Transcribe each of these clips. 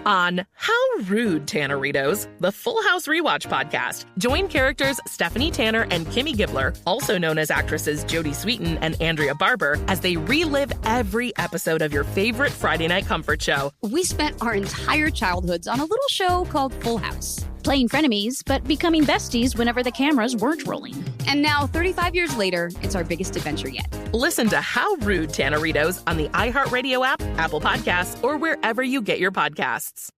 On How Rude, Tanneritos, the Full House Rewatch podcast. Join characters Stephanie Tanner and Kimmy Gibbler, also known as actresses Jodie Sweetin and Andrea Barber, as they relive every episode of your favorite Friday night comfort show. We spent our entire childhoods on a little show called Full House, playing frenemies, but becoming besties whenever the cameras weren't rolling. And now, 35 years later, it's our biggest adventure yet. Listen to How Rude, Tanneritos on the iHeartRadio app, Apple Podcasts, or wherever you get your podcasts.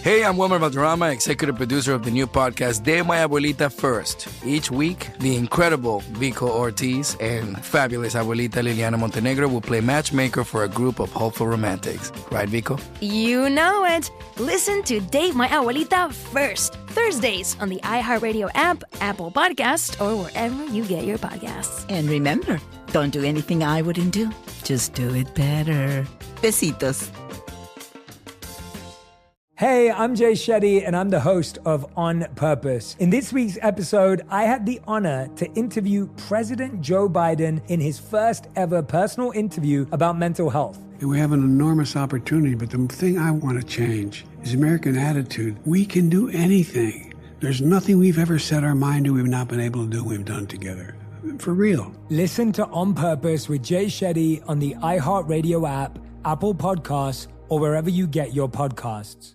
Hey, I'm Wilmer Valderrama, executive producer of the new podcast De My Abuelita First. Each week, the incredible Vico Ortiz and fabulous Abuelita Liliana Montenegro will play matchmaker for a group of hopeful romantics. Right, Vico? You know it. Listen to Date My Abuelita First, Thursdays on the iHeartRadio app, Apple Podcasts, or wherever you get your podcasts. And remember, don't do anything I wouldn't do. Just do it better. Besitos. Hey, I'm Jay Shetty, and I'm the host of On Purpose. In this week's episode, I had the honor to interview President Joe Biden in his first ever personal interview about mental health. We have an enormous opportunity, but the thing I want to change is American attitude. We can do anything. There's nothing we've ever set our mind to we've not been able to do we've done together. For real. Listen to On Purpose with Jay Shetty on the iHeartRadio app, Apple Podcasts, or wherever you get your podcasts.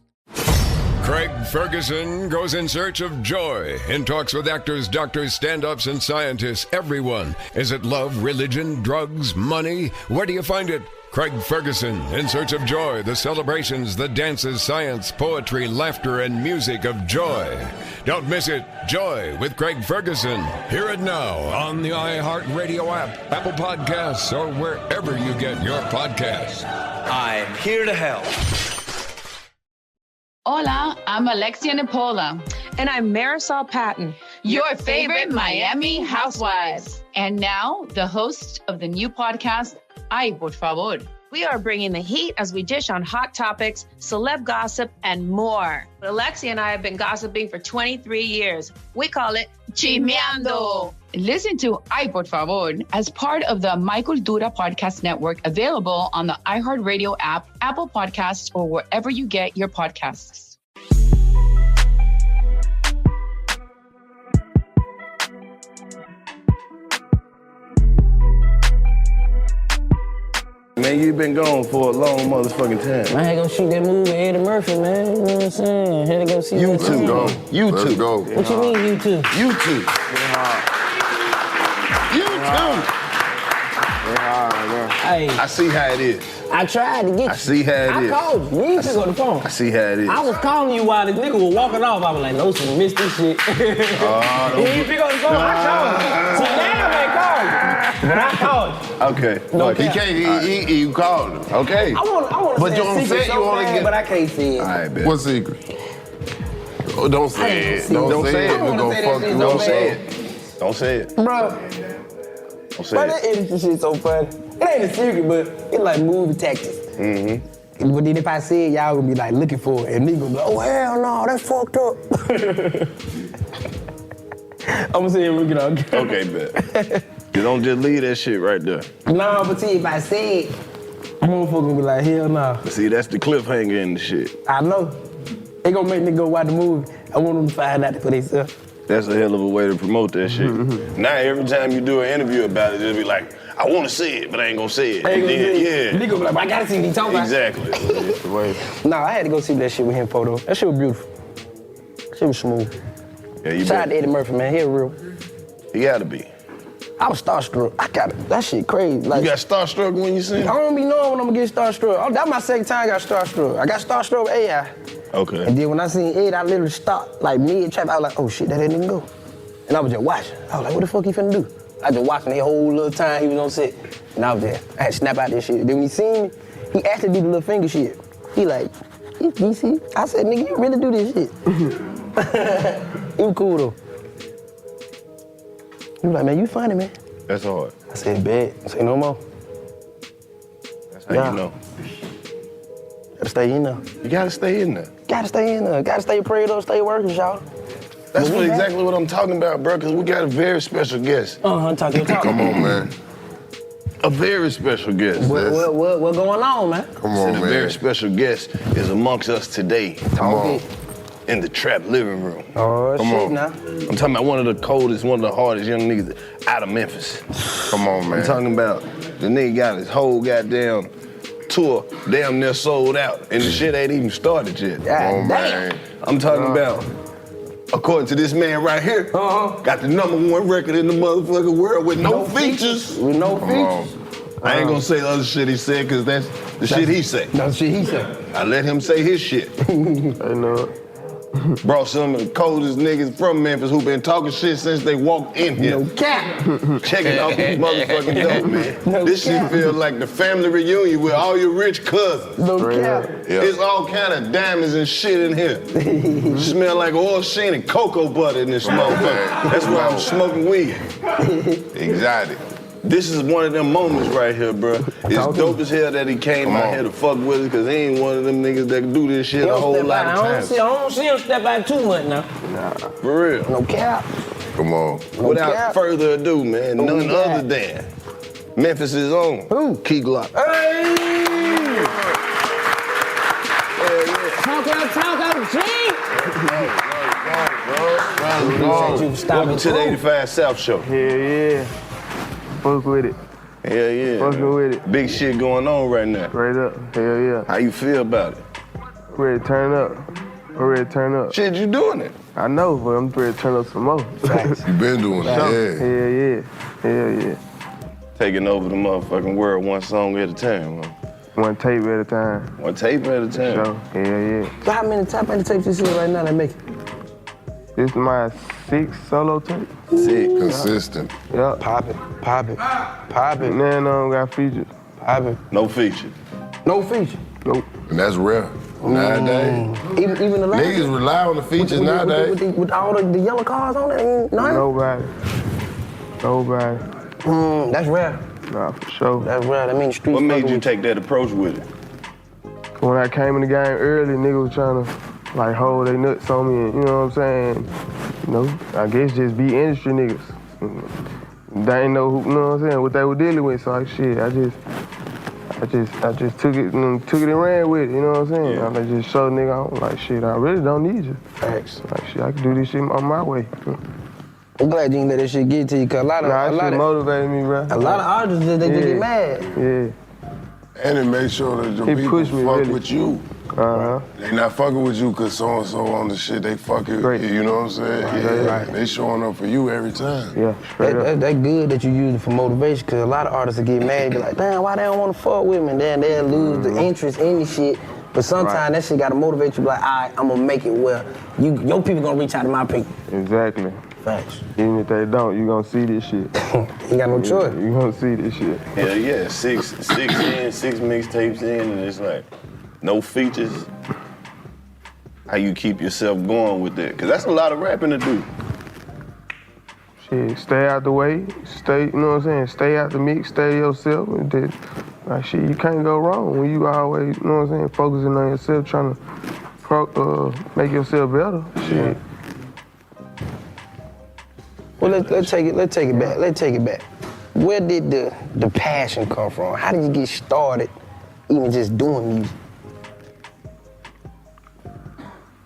Craig Ferguson goes in search of joy and talks with actors, doctors, stand-ups, and scientists. Everyone. Is it love, religion, drugs, money? Where do you find it? Craig Ferguson, In Search of Joy, the celebrations, the dances, science, poetry, laughter, and music of joy. Don't miss it. Joy with Craig Ferguson. Hear it now on the iHeartRadio app, Apple Podcasts, or wherever you get your podcasts. I'm here to help. Hola, I'm Alexia Nipola. And I'm Marisol Patton. Your favorite Miami housewives. And now, the host of the new podcast, Ay, por favor. We are bringing the heat as we dish on hot topics, celeb gossip, and more. Alexia and I have been gossiping for 23 years. We call it Chismeando. Listen to Ay, por favor as part of the My Cultura Podcast Network, available on the iHeartRadio app, Apple Podcasts, or wherever you get your podcasts. Man, you've been gone for a long motherfucking time. I had to go shoot that movie with Eddie Murphy, man. You know what I'm saying? I had to go see You that too, movie. go. You Let's too. go. What you mean, you too? You too. You too. Hey. I see how it is. I tried to get you. I see how it is. I called you. You took on the phone. I see how it is. I was calling you while this nigga was walking off. I was like, no, son, miss this shit. He didn't pick up the phone. I called him. See, now I ain't called you. But I called you. Okay. No Look, he cap. can't, you called him, okay? I want to But say you a don't secret say so you want to bad, get... but I can't say it. All right, bet. What secret? Oh, don't say it. Don't say it. I wanna say that shit so Don't bad. say it. Don't say it. Bro, Don't say bro, it. that editing shit so funny. It ain't a secret, but it's like movie tactics. Mm-hmm. But then if I say it, y'all gonna be like looking for it, and niggas gonna be like, oh hell no, that's fucked up. I'm gonna say it when we get out. Okay, bet. You don't just leave that shit right there. No, but see, if I say it, motherfucker gonna be like, hell no. But see, that's the cliffhanger in the shit. I know. They gonna make me go watch the movie. I want them to find out for themselves. That's a hell of a way to promote that shit. Now every time you do an interview about it, they'll be like, I want to say it, but I ain't gonna say it. I ain't And gonna then, say it. yeah. Nigga gonna be like, I gotta see what he talking about. Exactly. Nah, I had to go see that shit with him photo. That shit was beautiful. That shit was smooth. Yeah, you Shout out to Eddie Murphy, man. He real. He gotta be. I was starstruck. I got it. That shit crazy. Like, You got starstruck when you seen I it? don't be knowing when I'm gonna get starstruck. That's my second time I got starstruck. I got starstruck with AI. Okay. And then when I seen Ed, I literally stopped, like mid-trap. I was like, oh shit, that didn't even go. And I was just watching. I was like, what the fuck he finna do? I just watching the whole little time he was on set. And I was there. I had to snap out this shit. Then when he seen me, he actually did the little finger shit. He like, you see? I said, nigga, you really do this shit. He was cool though. He was like, man, you funny, man. That's hard. I said, bet. I said, no more. That's how you know. Gotta stay in there. You gotta stay in there. Gotta stay in there. Gotta stay prayed up, stay working, y'all. That's exactly what I'm talking about, bro, because we got a very special guest. Talking. Come on, man. A very special guest. What going on, man? Come on, man. A very special guest is amongst us today. Come on. In the trap living room. Oh, Come shit on. now. I'm talking about one of the coldest, one of the hardest young niggas out of Memphis. Come on, man. I'm talking about the nigga got his whole goddamn tour damn near sold out, and the shit ain't even started yet. Come on, man. I'm talking about, according to this man right here, got the #1 record in the motherfucking world with no features. With no features. I ain't gonna say the other shit he said, cause that's the shit he said. That's the shit he said. I let him say his shit. I know. Brought some of the coldest niggas from Memphis who been talking shit since they walked in here. No cap. Checking out these motherfucking dope, man. This shit feel like the family reunion with all your rich cousins. No cap. It's all kind of diamonds and shit in here. Smell like oil sheen and cocoa butter in this motherfucker. That's why I'm smoking weed. Exotic. This is one of them moments right here, bro. It's dope as hell that he came out here to fuck with us, cause he ain't one of them niggas that can do this shit a whole lot of times. I don't see him step out too much now. Nah, for real. No cap. Come on. Without further ado, man, none other than Memphis' own. Who? GLOCK. Hey! Talk out, G! Welcome to the 85 South Show. Yeah. Fuck with it. Hell yeah. Fucking with it. Big shit going on right now. Straight up. Hell yeah. How you feel about it? Ready to turn up. I'm ready to turn up. Shit, you doing it. I know, but I'm ready to turn up some more. You been doing it, Hell yeah. Taking over the motherfucking world one song at a time, man. One tape at a time. One tape at a time. Sure. Hell yeah. So how many tapes you see right now that make it? This is my 6th solo tape. 6. Consistent. Yeah. Pop it. Man, got features. Pop it. No feature. No feature. Nope. And that's rare. Nowadays. Even the last Niggas rely on the features nowadays. With all the yellow cars on it, ain't nothing? Nobody. That's rare. Nah, for sure. That's rare. That means street. What made you take that approach with it? When I came in the game early, niggas was trying to like hold they nuts on me, and, you know what I'm saying? You know, I guess just be industry niggas. They ain't know who, you know what I'm saying, what they were dealing with. So like shit, I just took it and ran with it, you know what I'm saying? I just showed nigga, I'm like shit, I really don't need you. Thanks. Like shit, I can do this shit on my way. I'm glad you didn't let that shit get to you, cause a lot of motivated me, bro. A lot of artists they just get mad. Yeah. And it makes sure that the people fuck with you. They not fucking with you cause so-and-so on the shit, they fucking, you know what I'm saying? Right. They showing up for you every time. Yeah, That's good that you use it for motivation, cause a lot of artists will get mad and be like, damn, why they don't wanna fuck with me? And then they'll lose the interest in the shit. But sometimes that shit gotta motivate you, like, all right, I'm gonna make it where your people gonna reach out to my people. Exactly. Thanks. Even if they don't, you gonna see this shit. You got no choice. You gonna see this shit. Hell yeah, 6 mixtapes in, and it's like, no features. How you keep yourself going with that? Cause that's a lot of rapping to do. Shit, stay out the way, you know what I'm saying? Stay out the mix, stay yourself. And then, like shit, you can't go wrong when you always, you know what I'm saying, focusing on yourself, trying to make yourself better. Shit. Well, let's take it back. Where did the passion come from? How did you get started even just doing music?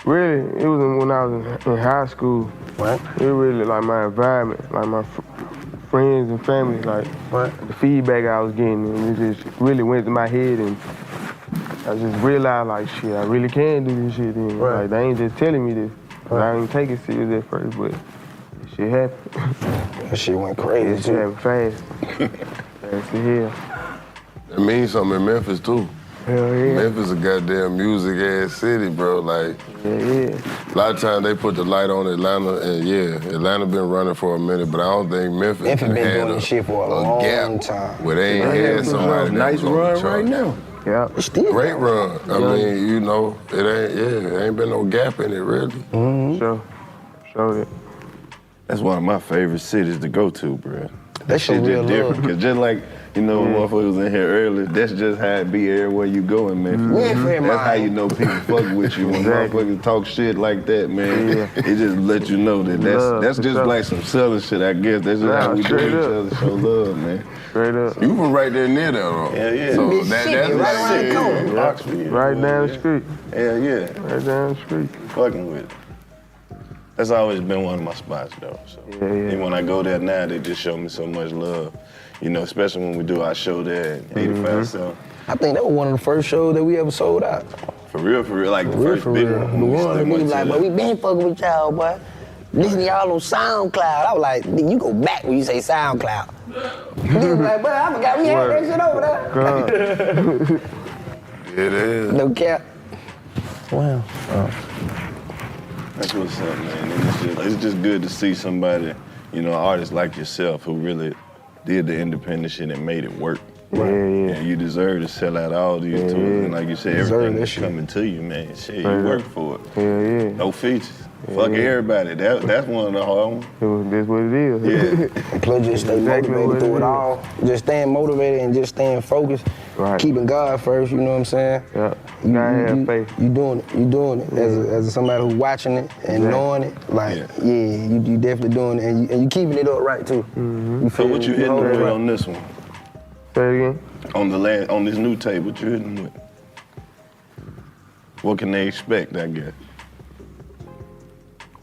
Really, it was when I was in high school. Right. It really like my environment, like my friends and family, like the feedback I was getting, and it just really went to my head, and I just realized like shit, I really can do this shit. And like they ain't just telling me this. I didn't take it serious at first, but shit happened. That shit went crazy. That shit happened fast. Fast to hell. That means something in Memphis too. Hell yeah. Memphis a goddamn music ass city, bro. Like, yeah. A lot of times they put the light on Atlanta, and Atlanta been running for a minute, but I don't think Memphis been had doing this shit for a long gap time. where they ain't had somebody nice run right now. Yeah, great run. I mean, you know, it ain't been no gap in it really. Sure it. That's one of my favorite cities to go to, bro. That shit just different. Cause just like, you know, motherfuckers in here earlier, that's just how it be everywhere you go in Memphis. That's how you know people fuck with you. When motherfuckers talk shit like that, man, it just let you know that that's just like some selling shit, I guess. That's just how we do each other, show love, man. Straight up. You from right there near there, though. Yeah. So that's right around the corner. Right down the street. Yeah. Right down the street. Fucking with it. That's always been one of my spots, though. So even when I go there now, they just show me so much love. You know, especially when we do our show there at 85 South. I think that was one of the first shows that we ever sold out. For real, like the first big one. The one that niggas like, but we been fucking with y'all, boy. Listen to y'all on SoundCloud. I was like, you go back when you say SoundCloud. Niggas like, bro, I forgot we had that shit over there. It is. No cap. Wow. That's what's up, man. And it's just good to see somebody, you know, an artist like yourself who really did the independent shit and made it work. Yeah. And you deserve to sell out all these tours. And like you said, everything that's coming to you, man. Shit, you work for it. No features. Fuck everybody. That's one of the hard ones. That's what it is. Yeah. And plus just stay motivated through it all. Just staying motivated and just staying focused. Right. Keeping God first, you know what I'm saying? Yeah. You gotta have faith. You doing it. As somebody who's watching it and knowing it. Like, you definitely doing it. And you keeping it up right too. So what you hitting with on this one? Say it again? On this new tape, what you hitting with? What can they expect, I guess?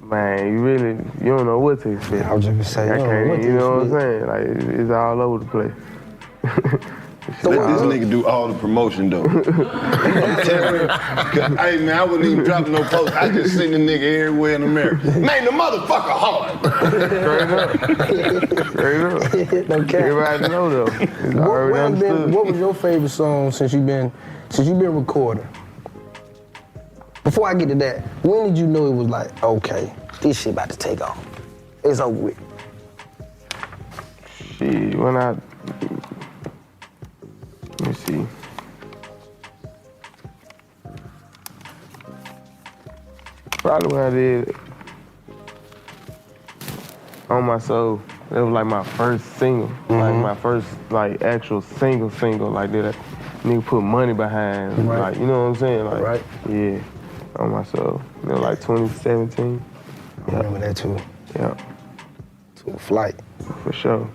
Man, you don't know what to expect. I was just gonna say, you know what I'm saying? Like, it's all over the place. Let this nigga do all the promotion, though. Hey, man, I wouldn't even drop no post. I just seen the nigga everywhere in America. Man, the motherfucker hard. Straight up. No cap. Everybody know, though. What was your favorite song since you've been recording? Before I get to that, when did you know it was like, okay, this shit about to take off? It's over with. Shit, let me see. Probably when I did On My Soul. That was like my first single. Like my first actual single like that. Nigga put money behind. Right. Like, you know what I'm saying? Like, right. Yeah. On My Soul. It was like 2017. I remember that too. Yeah. To a flight. For sure.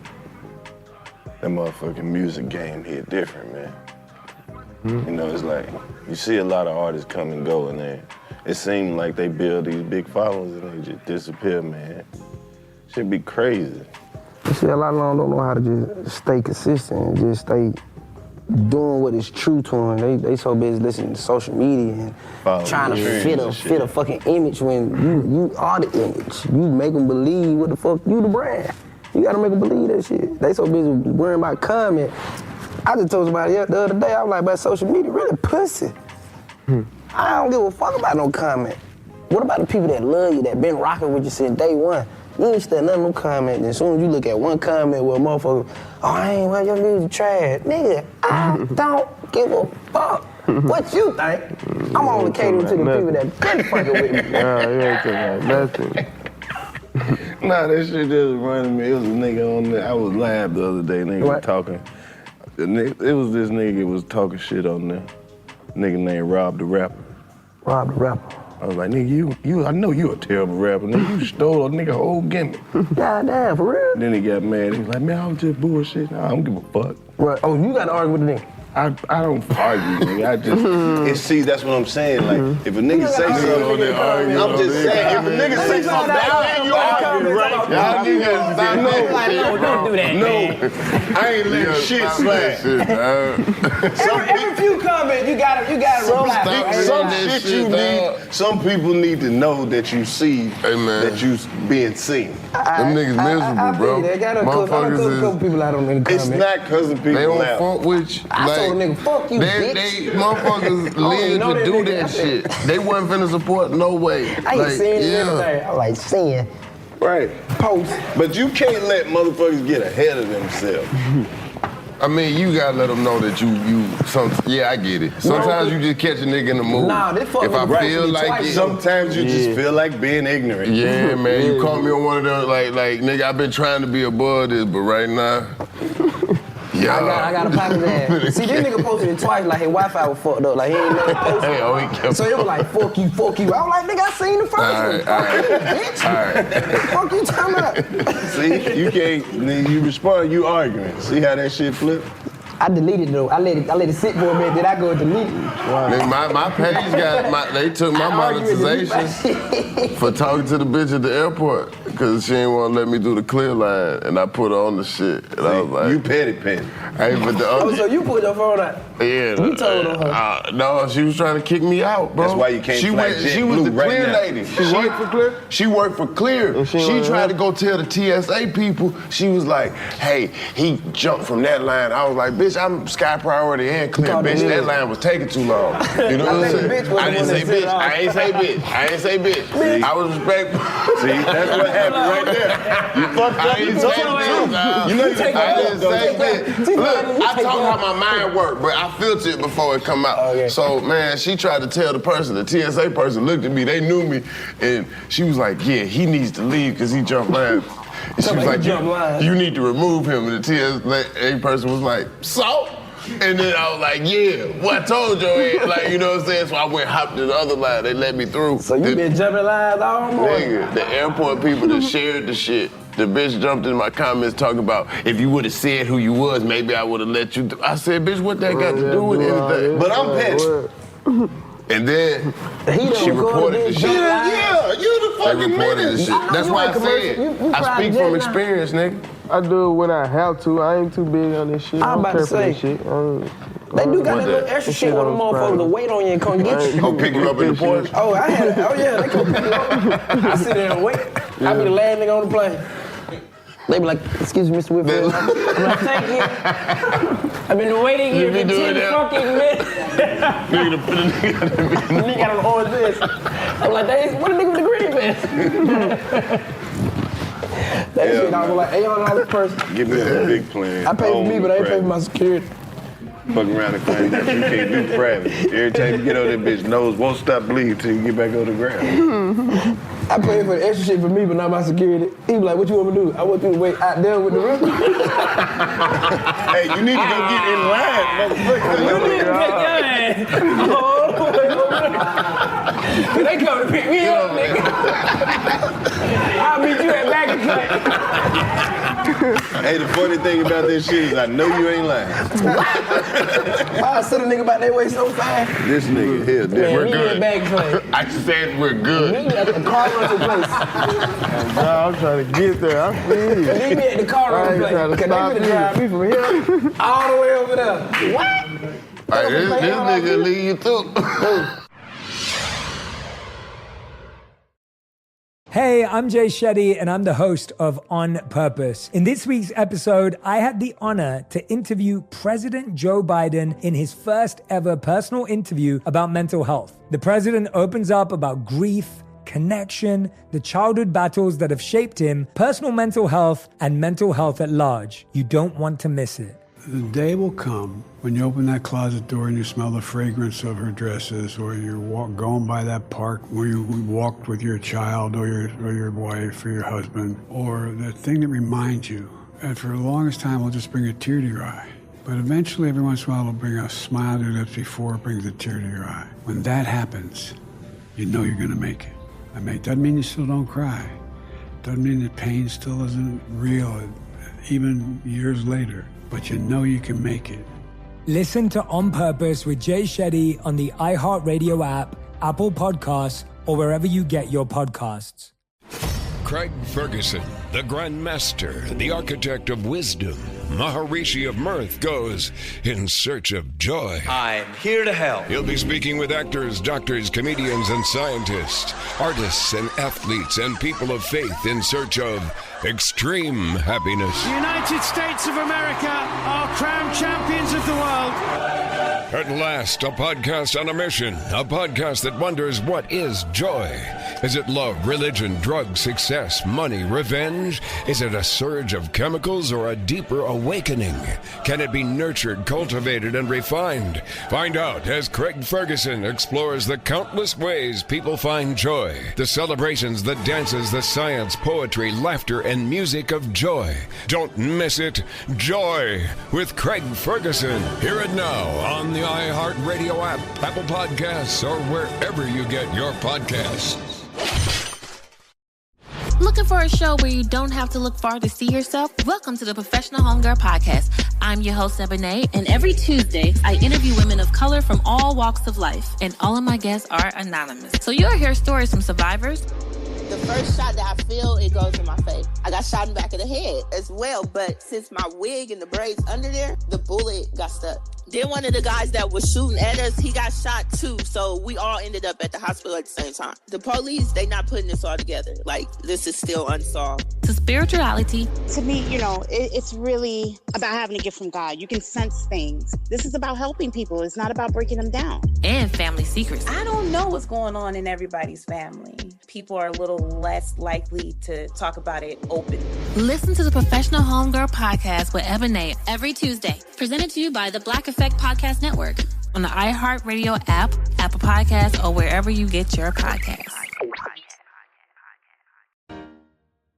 That motherfucking music game here different, man. You know, it's like, you see a lot of artists come and go, and it seems like they build these big followings and they just disappear, man. Should be crazy. You see, a lot of them don't know how to just stay consistent and just stay doing what is true to them. They so busy listening to social media and trying to fit a fucking image when you are the image. You make them believe what the fuck, you the brand. You gotta make them believe that shit. They so busy worrying about comment. I just told somebody the other day, I was like, but social media really pussy. I don't give a fuck about no comment. What about the people that love you, that been rocking with you since day one? You ain't studying none of no comments. And as soon as you look at one comment where a motherfucker, I ain't want your music trash. Nigga, I don't give a fuck what you think. I'm only catering to the people that been fucking with me. Nah, you ain't talking about nothing. Nah, that shit just reminded me. It was a nigga on there. I was live the other day. Nigga was talking. It was this nigga was talking shit on there. Nigga named Rob the Rapper. Rob the Rapper. I was like, nigga, you. I know you a terrible rapper. Nigga, you stole a nigga whole gimmick. Goddamn, for real? Then he got mad. He was like, man, I was just bullshit. Nah, I don't give a fuck. Right. Oh, you got to argue with the nigga. I don't argue, nigga. I just, and see, that's what I'm saying. Like, if a nigga say something, I'm just saying, if a nigga say something, then you argue, right? Y'all niggas, don't do that. No, I ain't letting shit slide. Every few comments, you gotta reply. Some shit you need, some people need to know that you see, that you being seen. Them niggas miserable, bro. They got a couple people out on the comments. It's not cussing people out. They don't out. fuck with you. I told a nigga, fuck you, bitch. They motherfuckers live to do that shit. They wasn't finna support no way. I ain't seeing it every day. I like seeing. Right. Post. But you can't let motherfuckers get ahead of themselves. I mean, you gotta let them know that yeah, I get it. Sometimes you just catch a nigga in the mood. Nah, they fuck if I feel like it. Sometimes you just feel like being ignorant. Yeah, man, you caught me on one of those, like, nigga, I've been trying to be above this, but right now, yeah. I got a pocket ass. See, this nigga posted it twice, like his Wi-Fi was fucked up, like he ain't never posted. So it was like, fuck you. I was like, nigga, I seen the first one. Fuck you talking about? See, you can't, you respond, you arguing. See how that shit flip? I deleted it though. I let it sit for a minute, then I go and delete it. Wow. My page they took my monetization for talking to the bitch at the airport because she didn't want to let me do the clear line, and I put her on the shit. And I was like, you petty. Hey, but the other, so you put your phone out? Yeah. You told her? No, she was trying to kick me out, bro. That's why you can't She was the clear lady. She worked for Clear? She worked for Clear. She tried to go tell the TSA people. She was like, hey, he jumped from that line. I was like, bitch, I'm Sky Priority and Clear, bitch. That line was taking too long. You know what I'm saying? I didn't say bitch. I ain't say bitch. I was respectful. See, that's what happened right there. You fucked up. I didn't say bitch. You know you take I didn't say bitch. Look, I talk how my mind works, but I filter it before it come out. Okay. So, man, she tried to tell the person, the TSA person looked at me, they knew me, and she was like, yeah, he needs to leave because he jumped lines. And she was like, you need to remove him. And the TSA person was like, so? And then I was like, yeah, what I told you, like, you know what I'm saying? So I went hopped to the other line, they let me through. So you been jumping lines all morning? Nigga, the airport people that shared the shit, the bitch jumped in my comments talking about, if you would have said who you was, maybe I would have let you through. I said, bitch, what that got to do with anything? But I'm pissed. And then she reported the shit. Yeah, you the fucking They reported the shit. That's why I said, I speak from experience, nigga. I do it when I have to. I ain't too big on this shit. I'm about to say. Shit. They do got that little extra shit on the motherfuckers to wait on you and come get you. Oh, pick you up in the porch? Oh, yeah, they come pick you up. I sit there and wait. I be the last nigga on the plane. They be like, excuse me, Mr. Whitfield. I'm like, thank you. I've been waiting here for 10 fucking minutes. Nigga got an orange vest. I'm like, what the nigga with the green vest? That shit, I was like, $800 person. Give me that big plan. I pay for me, but I ain't pay for my security. Fuck around and claim that you can't do private. Every time you get on that bitch, nose won't stop bleeding till you get back on the ground. I pay for the extra shit for me, but not my security. He be like, what you want me to do? I want you to wait out there with the rest. Hey, you need to go get in line, motherfucker. You need to get your ass. They come to pick me up, nigga. I'll meet you at baggage claim. Hey, the funny thing about this shit is I know you ain't lying. I send a nigga about that way so fast. This nigga here, we're good. I said we're good. Meet me at the Karlous place. I'm trying to get there. I feel you. Meet me at the Karlous place. Can they finna drive me from here all the way over there? What? Hey, this nigga lead you through. Hey, I'm Jay Shetty, and I'm the host of On Purpose. In this week's episode, I had the honor to interview President Joe Biden in his first ever personal interview about mental health. The president opens up about grief, connection, the childhood battles that have shaped him, personal mental health, and mental health at large. You don't want to miss it. The day will come when you open that closet door and you smell the fragrance of her dresses, or you're going by that park where you walked with your child or your wife or your husband, or the thing that reminds you. And for the longest time, will just bring a tear to your eye. But eventually, every once in a while, it'll bring a smile to your lips before it brings a tear to your eye. When that happens, you know you're going to make it. It doesn't mean you still don't cry. Doesn't mean the pain still isn't real, even years later. But you know you can make it. Listen to On Purpose with Jay Shetty on the iHeartRadio app, Apple Podcasts, or wherever you get your podcasts. Craig Ferguson, the Grand Master, the architect of wisdom, Maharishi of mirth, goes in search of joy. I'm here to help. He'll be speaking with actors, doctors, comedians, and scientists, artists and athletes, and people of faith in search of extreme happiness. The United States of America are crowned champions of the world. At last, a podcast on a mission. A podcast that wonders, what is joy? Is it love, religion, drugs, success, money, revenge? Is it a surge of chemicals or a deeper awakening? Can it be nurtured, cultivated, and refined? Find out as Craig Ferguson explores the countless ways people find joy. The celebrations, the dances, the science, poetry, laughter, and music of joy. Don't miss it. Joy with Craig Ferguson. Hear it now on the iHeartRadio app, Apple Podcasts, or wherever you get your podcasts. Looking for a show where you don't have to look far to see yourself? Welcome to the Professional Homegirl Podcast. I'm your host, Ebony, and every Tuesday, I interview women of color from all walks of life, and all of my guests are anonymous. So you'll hear stories from survivors. The first shot that I feel, it goes in my face. I got shot in the back of the head as well, but since my wig and the braids under there, the bullet got stuck. Then one of the guys that was shooting at us, he got shot too, so we all ended up at the hospital at the same time. The police, they not putting this all together. Like, this is still unsolved. To spirituality. To me, it's really about having a gift from God. You can sense things. This is about helping people. It's not about breaking them down. And family secrets. I don't know what's going on in everybody's family. People are a little less likely to talk about it openly. Listen to the Professional Homegirl Podcast with Ebony every Tuesday. Presented to you by the Black Effect Podcast Network on the iHeartRadio app, Apple Podcasts, or wherever you get your podcasts.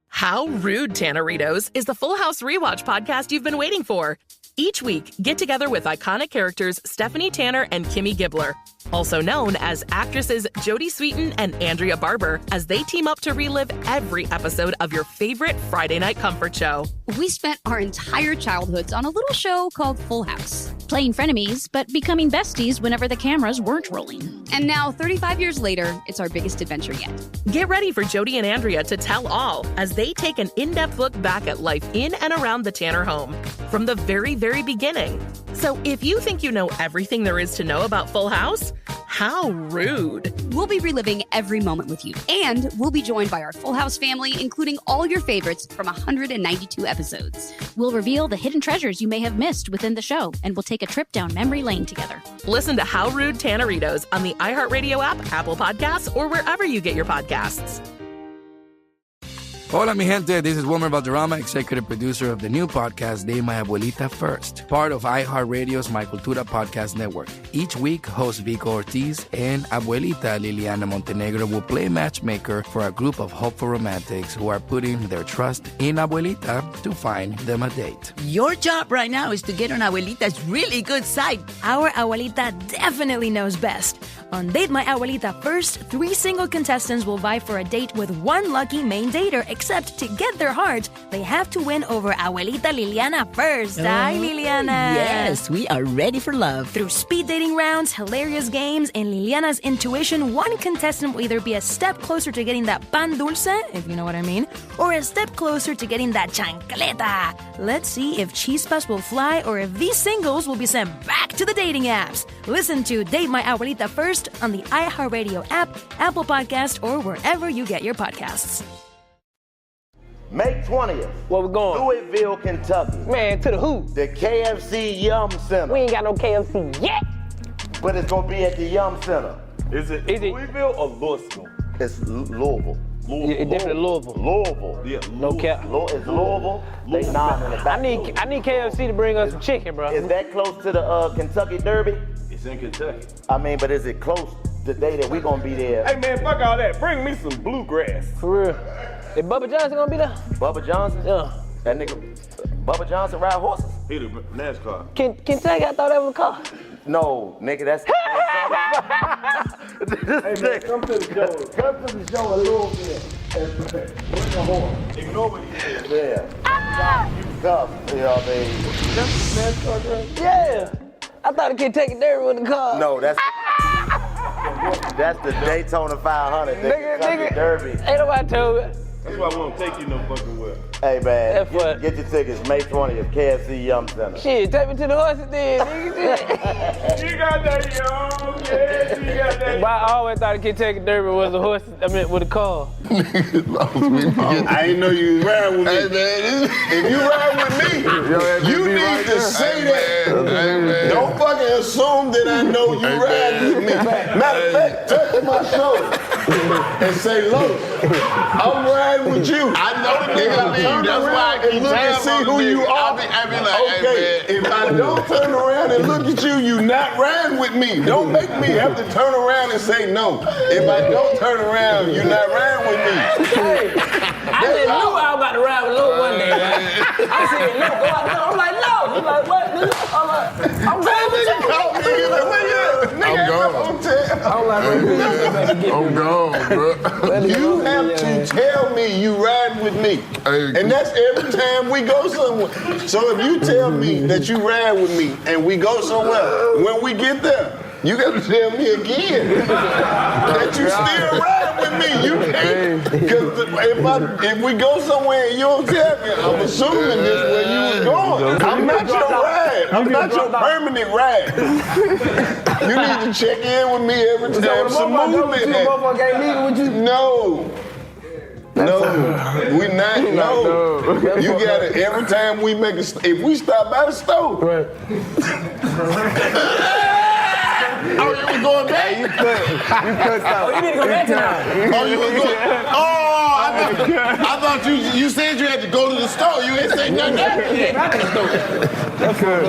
How Rude, Tanneritos is the Full House Rewatch podcast you've been waiting for. Each week, get together with iconic characters Stephanie Tanner and Kimmy Gibbler, also known as actresses Jodie Sweetin and Andrea Barber, as they team up to relive every episode of your favorite Friday night comfort show. We spent our entire childhoods on a little show called Full House, playing frenemies, but becoming besties whenever the cameras weren't rolling. And now, 35 years later, it's our biggest adventure yet. Get ready for Jodie and Andrea to tell all as they take an in-depth look back at life in and around the Tanner home from the very beginning. So if you think you know everything there is to know about Full House, how rude. We'll be reliving every moment with you, and we'll be joined by our Full House family, including all your favorites from 192 episodes. We'll reveal the hidden treasures you may have missed within the show, and we'll take a trip down memory lane together. Listen to How Rude, Tanneritos on the iHeartRadio app, Apple Podcasts, or wherever you get your podcasts. Hola, mi gente. This is Wilmer Valderrama, executive producer of the new podcast, De My Abuelita First, part of iHeartRadio's My Cultura podcast network. Each week, host Vico Ortiz and Abuelita Liliana Montenegro will play matchmaker for a group of hopeful romantics who are putting their trust in Abuelita to find them a date. Your job right now is to get on Abuelita's really good side. Our Abuelita definitely knows best. On Date My Abuelita First, 3 single contestants will vie for a date with one lucky main dater, except to get their heart, they have to win over Abuelita Liliana first. Hi, Liliana. Yes, we are ready for love. Through speed dating rounds, hilarious games, and Liliana's intuition, one contestant will either be a step closer to getting that pan dulce, if you know what I mean, or a step closer to getting that chancleta. Let's see if chispas will fly or if these singles will be sent back to the dating apps. Listen to Date My Abuelita First on the iHeartRadio app, Apple Podcast, or wherever you get your podcasts. May 20th. Where we going? Louisville, Kentucky. Man, to the who? The KFC Yum Center. We ain't got no KFC yet. But it's gonna be at the Yum Center. Is it Louisville or Louisville? It's Louisville. Yeah, it's definitely Louisville. Louisville. Yeah, no cap. It's Louisville. They nod in the back. I need KFC to bring us some chicken, bro. Is that close to the Kentucky Derby? It's in Kentucky. I mean, but is it close the day that we gonna be there? Hey man, fuck all that. Bring me some bluegrass. For real. Is Bubba Johnson gonna be there? Bubba Johnson? Yeah. That nigga, Bubba Johnson ride horses? He the NASCAR. Kentucky, I thought that was a car. No, nigga, that's... Hey man, come to the show. Come to the show a little bit. Bring the horse. Ignore what he said. Yeah. You tough, you know what I mean? That's the NASCAR driver? Yeah. I thought the Kentucky Derby was a car. No, that's the Daytona 500, the Kentucky Derby. Ain't nobody told me. That's why I won't take you no fucking well. Hey man, get your tickets May 20th, KFC Yum Center. Shit, take me to the horses then, nigga. You got that, yo. But I always thought a Kentucky Derby was a horse, with a car. I ain't know you was riding with me. Hey, man, if you ride with me, you need to say that. Don't fucking assume that I know you ride with me. Matter of fact, touch my shoulder and say, look, I'm riding with you. I know the nigga leave. That's why I keep look and see who you are. I be like, okay, if I don't turn around and look at you, you not riding with me. Don't make me have to turn around and say no. If I don't turn around, you not riding with me. Hey, I just knew I was about to ride with Lil one day, man. I said, no, go out there. I'm like, no. He's like, what, nigga? I'm like, I'm riding with you. I'm gone. I'm gone, bro. You have to tell me you riding with me. And that's every time we go somewhere. So if you tell me that you ride with me and we go somewhere, when we get there, you got to tell me again that you still ride with me. You can't, because if we go somewhere and you don't tell me, I'm assuming this where you was going. I'm not your ride. I'm not your permanent ride. You need to check in with me every time some movement happens. No. No, we not. No, you got it. Every time we make if we stop by the store. Right. Oh, you was going back? You cut out. Oh, you need to go back tonight. Oh, you was going. Oh, I thought you said you had to go to the store. You ain't saying nothing.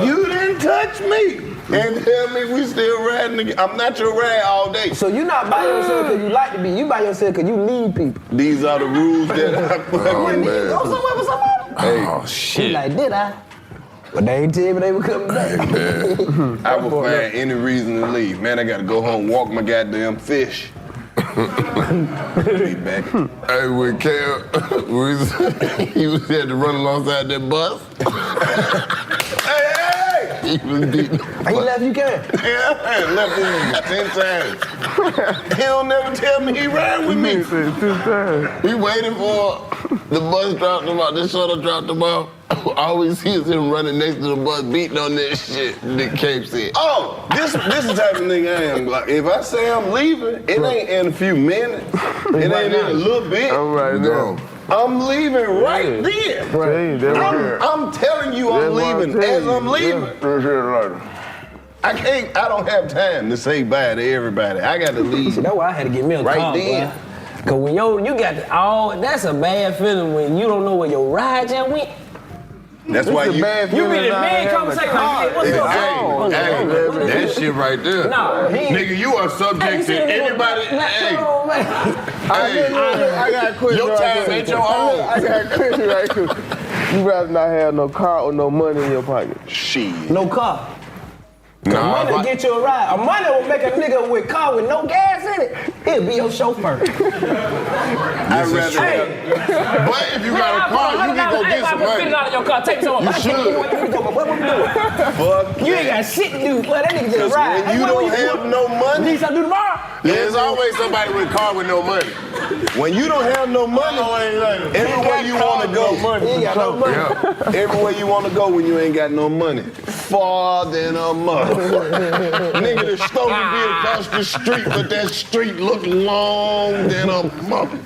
You didn't touch me. And tell me we still riding again. I'm not your ride all day. So you not by yourself because you like to be. You by yourself because you lead people. These are the rules that I put. Oh, man. Go somewhere with somebody. Hey. Oh, shit. He like, did I? But they ain't tell me they were coming back. I would find any reason to leave. Man, I gotta go home, walk my goddamn fish. Be back. Hey, when Cal, he was had to run alongside that bus. Hey! He was beating. He left you, Cal? Yeah, I left him 10 times. He don't never tell me he ride with me. He said 2 times. We waited for the bus dropped him out, the shuttle dropped him off. All we see is him running next to the bus, beating on that shit. The Cape said. Oh, this is the type of nigga I am. Like, if I say I'm leaving, it ain't in a few minutes. It ain't in a little bit. All right, no. I'm leaving right then. I'm telling you I'm leaving as I'm leaving. I don't have time to say bye to everybody. I got to leave. See, that's why I had to get me a right car, then. Boy. Cause when you got that's a bad feeling when you don't know where your ride just went. That's why you be the man conversation like, hey, what's up? Hey, that shit right there. No, nigga, you are subject to anybody. Hey, I got a question. Your time ain't your own. I got a question right here. You rather not have no car or no money in your pocket? Shit. No car. Nah, money will get you a ride. A money will make a nigga with car with no gas in it. He'll be your chauffeur. I'd rather have. But if you got a car, you can go get some money. Out of your car, take some. You should. Fuck. You ain't got shit to do. Boy, that nigga just ride. When you don't have no money. You something to do tomorrow? There's always somebody with a car with no money. When you don't have no money, everywhere you want to go. You got no money. Everywhere you want to go when you ain't got no money. Far than a mother. Nigga, the store can be across the street, but that street look long than a mother.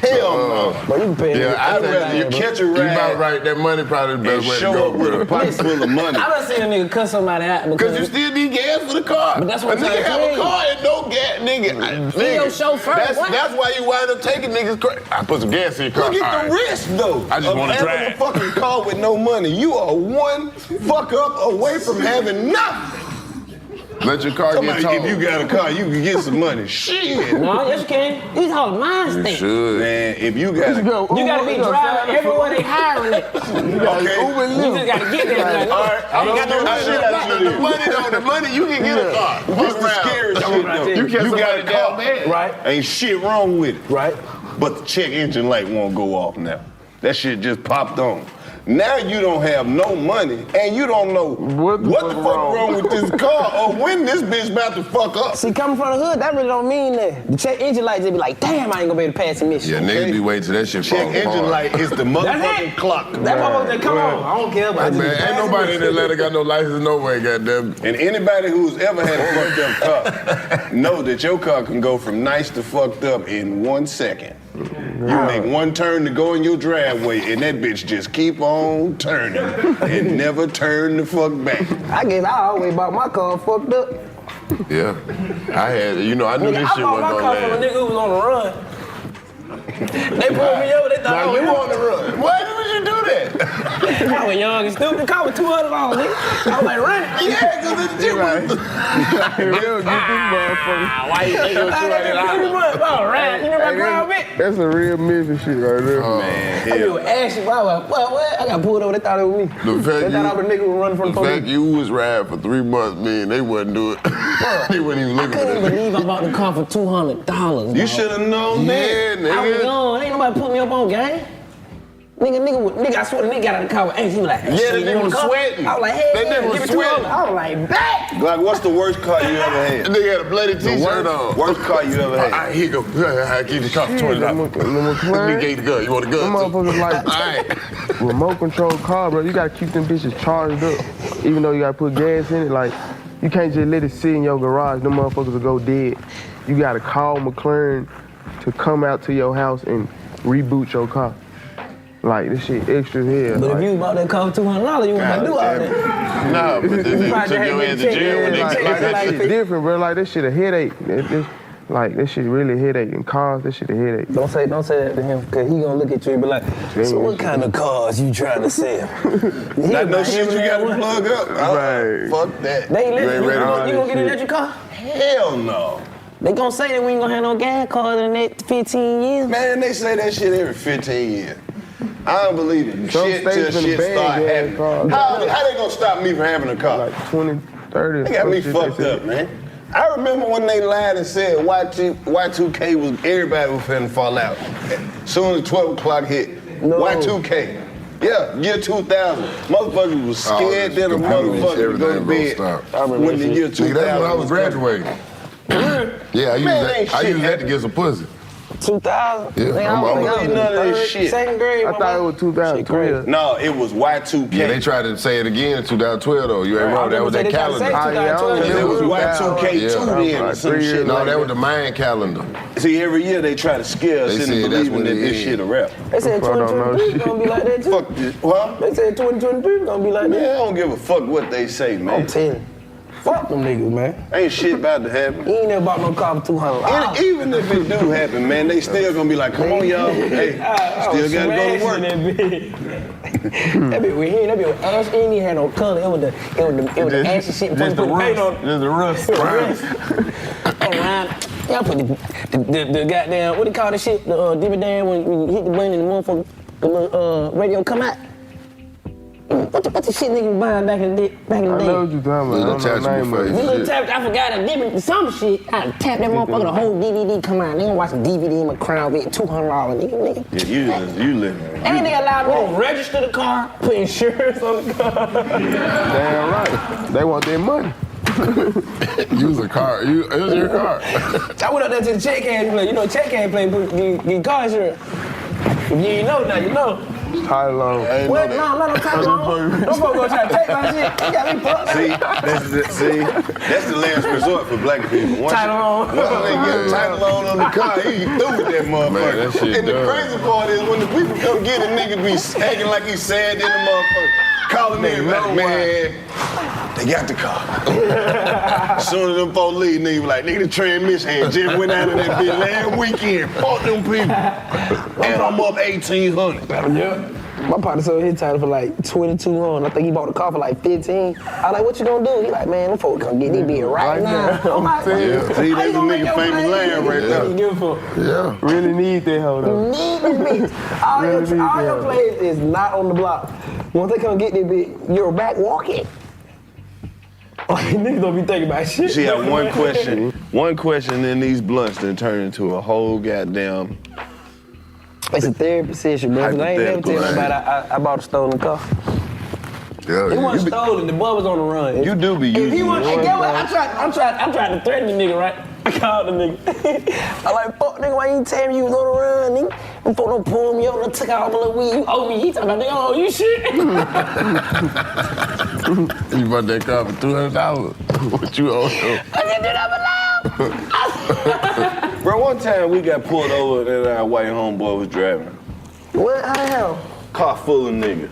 Hell no. But you can pay I'd rather you catch a ride. You about right, that money probably the best way to show go up with a pocket full of money. I done seen a nigga cut somebody out because you still need gas for the car. But that's what a nigga have a car and no gas, nigga. Your chauffeur. That's why you wind up taking niggas crazy. I put some gas in your car. Look at the risk though. I just want to drive. Having a fucking car with no money. You are one fuck up away from having nothing. Let your car get towed. If you got a car, you can get some money. Shit. No, yes you can. These hoes mine stink. Should. Man, if you got you gotta be driving everywhere they hiring it. Okay. You just gotta get there. Like, all right. I ain't got no the money, you can get a car. This the scary shit though. You got a car, right? Ain't shit wrong with it. Right. But the check engine light won't go off now. That shit just popped on. Now you don't have no money, and you don't know what the fuck wrong with this car or when this bitch about to fuck up. See, coming from the hood, that really don't mean that. The check engine light just be like, damn, I ain't gonna be able to pass the mission. Yeah, niggas be waiting till that shit fall apart. Check engine light is the motherfucking clock. That motherfucker, come on, I don't care about hey, man, ain't nobody in Atlanta got no license no way, goddamn. And anybody who's ever had a fucked up car know that your car can go from nice to fucked up in 1 second. You make one turn to go in your driveway, and that bitch just keep on turning and never turn the fuck back. I always bought my car fucked up. Yeah, I had, I knew nigga, this shit wasn't gonna last. I bought my car from a nigga who was on the run. They pulled me over, they thought I was on the run. Why would you do that? I was young and stupid. The car was $200, nigga. I was like, run it. Yeah, because it's different. Why you think it was $200? You know my ground bit? That's a real Memphis shit right there. Oh, man. I was asking, I was like, what? I got pulled over, they thought it was me. They thought I was the nigga who was running from the police. The fact you was riding for 3 months, man, they wouldn't do it. They wouldn't even look at it. I couldn't believe I bought the car for $200. You should have known that, nigga. I was young. Ain't nobody put me up on game. Nigga, I swear the nigga got out of the car with angst. He was like, yeah, that nigga was sweating. I was like, hey, that nigga was sweating. I was like, back. Like, what's the worst car you ever had? That nigga had a bloody t-shirt on. Worst car you ever had? Here you go. I give the car for $20. Let me get the gun. You want the gun? Them motherfuckers like remote control car, bro. You gotta keep them bitches charged up. Even though you gotta put gas in it, like, you can't just let it sit in your garage. Them motherfuckers will go dead. You gotta call McLaren to come out to your house and reboot your car. Like, this shit extra here. But if you bought that car for $200, you wouldn't do all that. No, but then they took your ass to jail when they like that shit different, bro. Like, this shit a headache. Like, this shit really a headache. In cars, this shit a headache. Don't say that to him, because he gonna look at you and be like, so what kind of cars you trying to sell? Not no shit you gotta plug up. Right. Fuck that. They ain't listening. You gonna get an electric car? Hell no. They gonna say that we ain't gonna have no gas cars in the next 15 years. Man, they say that shit every 15 years. I don't believe it. Shit till shit start happening. How they gonna stop me from having a car? Like 20, 30. They got me fucked up, man. I remember when they lied and said Y2K was, everybody was finna fall out. Soon as 12 o'clock hit, Y2K. Yeah, year 2000. Motherfuckers was scared than a motherfucker to go to bed when the year 2000. That's when I was graduating. Yeah, I used that to get some pussy. 2000? Yeah, I don't believe none of this shit. Second grade. I thought it was 2012. No, it was Y2K. Yeah, they tried to say it again in 2012 though. You ain't wrong. That was that calendar. It was Y2K2 then or some shit. No, that was the Mayan calendar. See, every year they try to scare us into believing that this shit a rap. They said 2023 gonna be like that too. Fuck this. What? They said 2023 gonna be like that. Man, I don't give a fuck what they say, man. I'm telling you. Fuck them niggas, man. Ain't shit about to happen. He ain't never bought no car for $200. Even if it do happen, man, they still gonna be like, come on, y'all. Hey, still gotta go to work. That bitch with him, that bitch with ash. He ain't even had no color. It was the ashy shit. Just the rust. Just the rust. Around. Y'all put the goddamn, what do you call this shit? The dividend when you hit the button and the motherfucker, the radio come out. What the shit niggas buying back in the day? I know what you talking about. I forgot a different some shit. I tap that motherfucker, the whole DVD come out. They gonna watch the DVD in my crown with $200, nigga. Yeah, you live. And they allowed me to register the car, put insurance on the car. Damn right. They want their money. Use a car. Use your car. I went up there to the check hand. You know, check hand play get car insurance. If you ain't know now, you know. Title on. What? No, not no title on. Those folks gonna try to take my shit. You got me fucked. That's the last resort for black people. Title on. Once they get a title on the car, he through with that motherfucker. Man, that shit and the crazy part is when the people come get a nigga be acting like he's sad in the motherfucker. Calling everybody, man, they got the car. As soon as them folks leave, nigga be like, nigga, the transmission hand just went out of that bitch last weekend. Fuck them people. And I'm up 1,800. Yeah. My partner sold his title for like $2,200. I think he bought the car for like $15. I was like, what you gonna do? He like, man, them folks gonna get these bitch right now. I'm like, yeah. See, that's the nigga famous land right there. Yeah. Really need that hoe though. Need this bitch. All your plays is not on the block. Once they come get this bitch, you're back walking. Niggas don't be thinking about shit. See, I have one question in these blunts that turn into a whole goddamn It's a therapy session, bro. 'Cause I ain't never tell nobody I bought a stolen car. Yeah, It wasn't stolen. The boy was on the run. You do be If using he want, it. get what? I'm trying to threaten the nigga, right? I called the nigga. I like, fuck, nigga, why you ain't tell me you was on the run, nigga? Them folk don't pull me over, took out my little weed. You owe me. He talking about, nigga, oh, you shit. You bought that car for $200. What you owe him? I just did that Bro, one time we got pulled over and our white homeboy was driving. What? How the hell? Car full of niggas.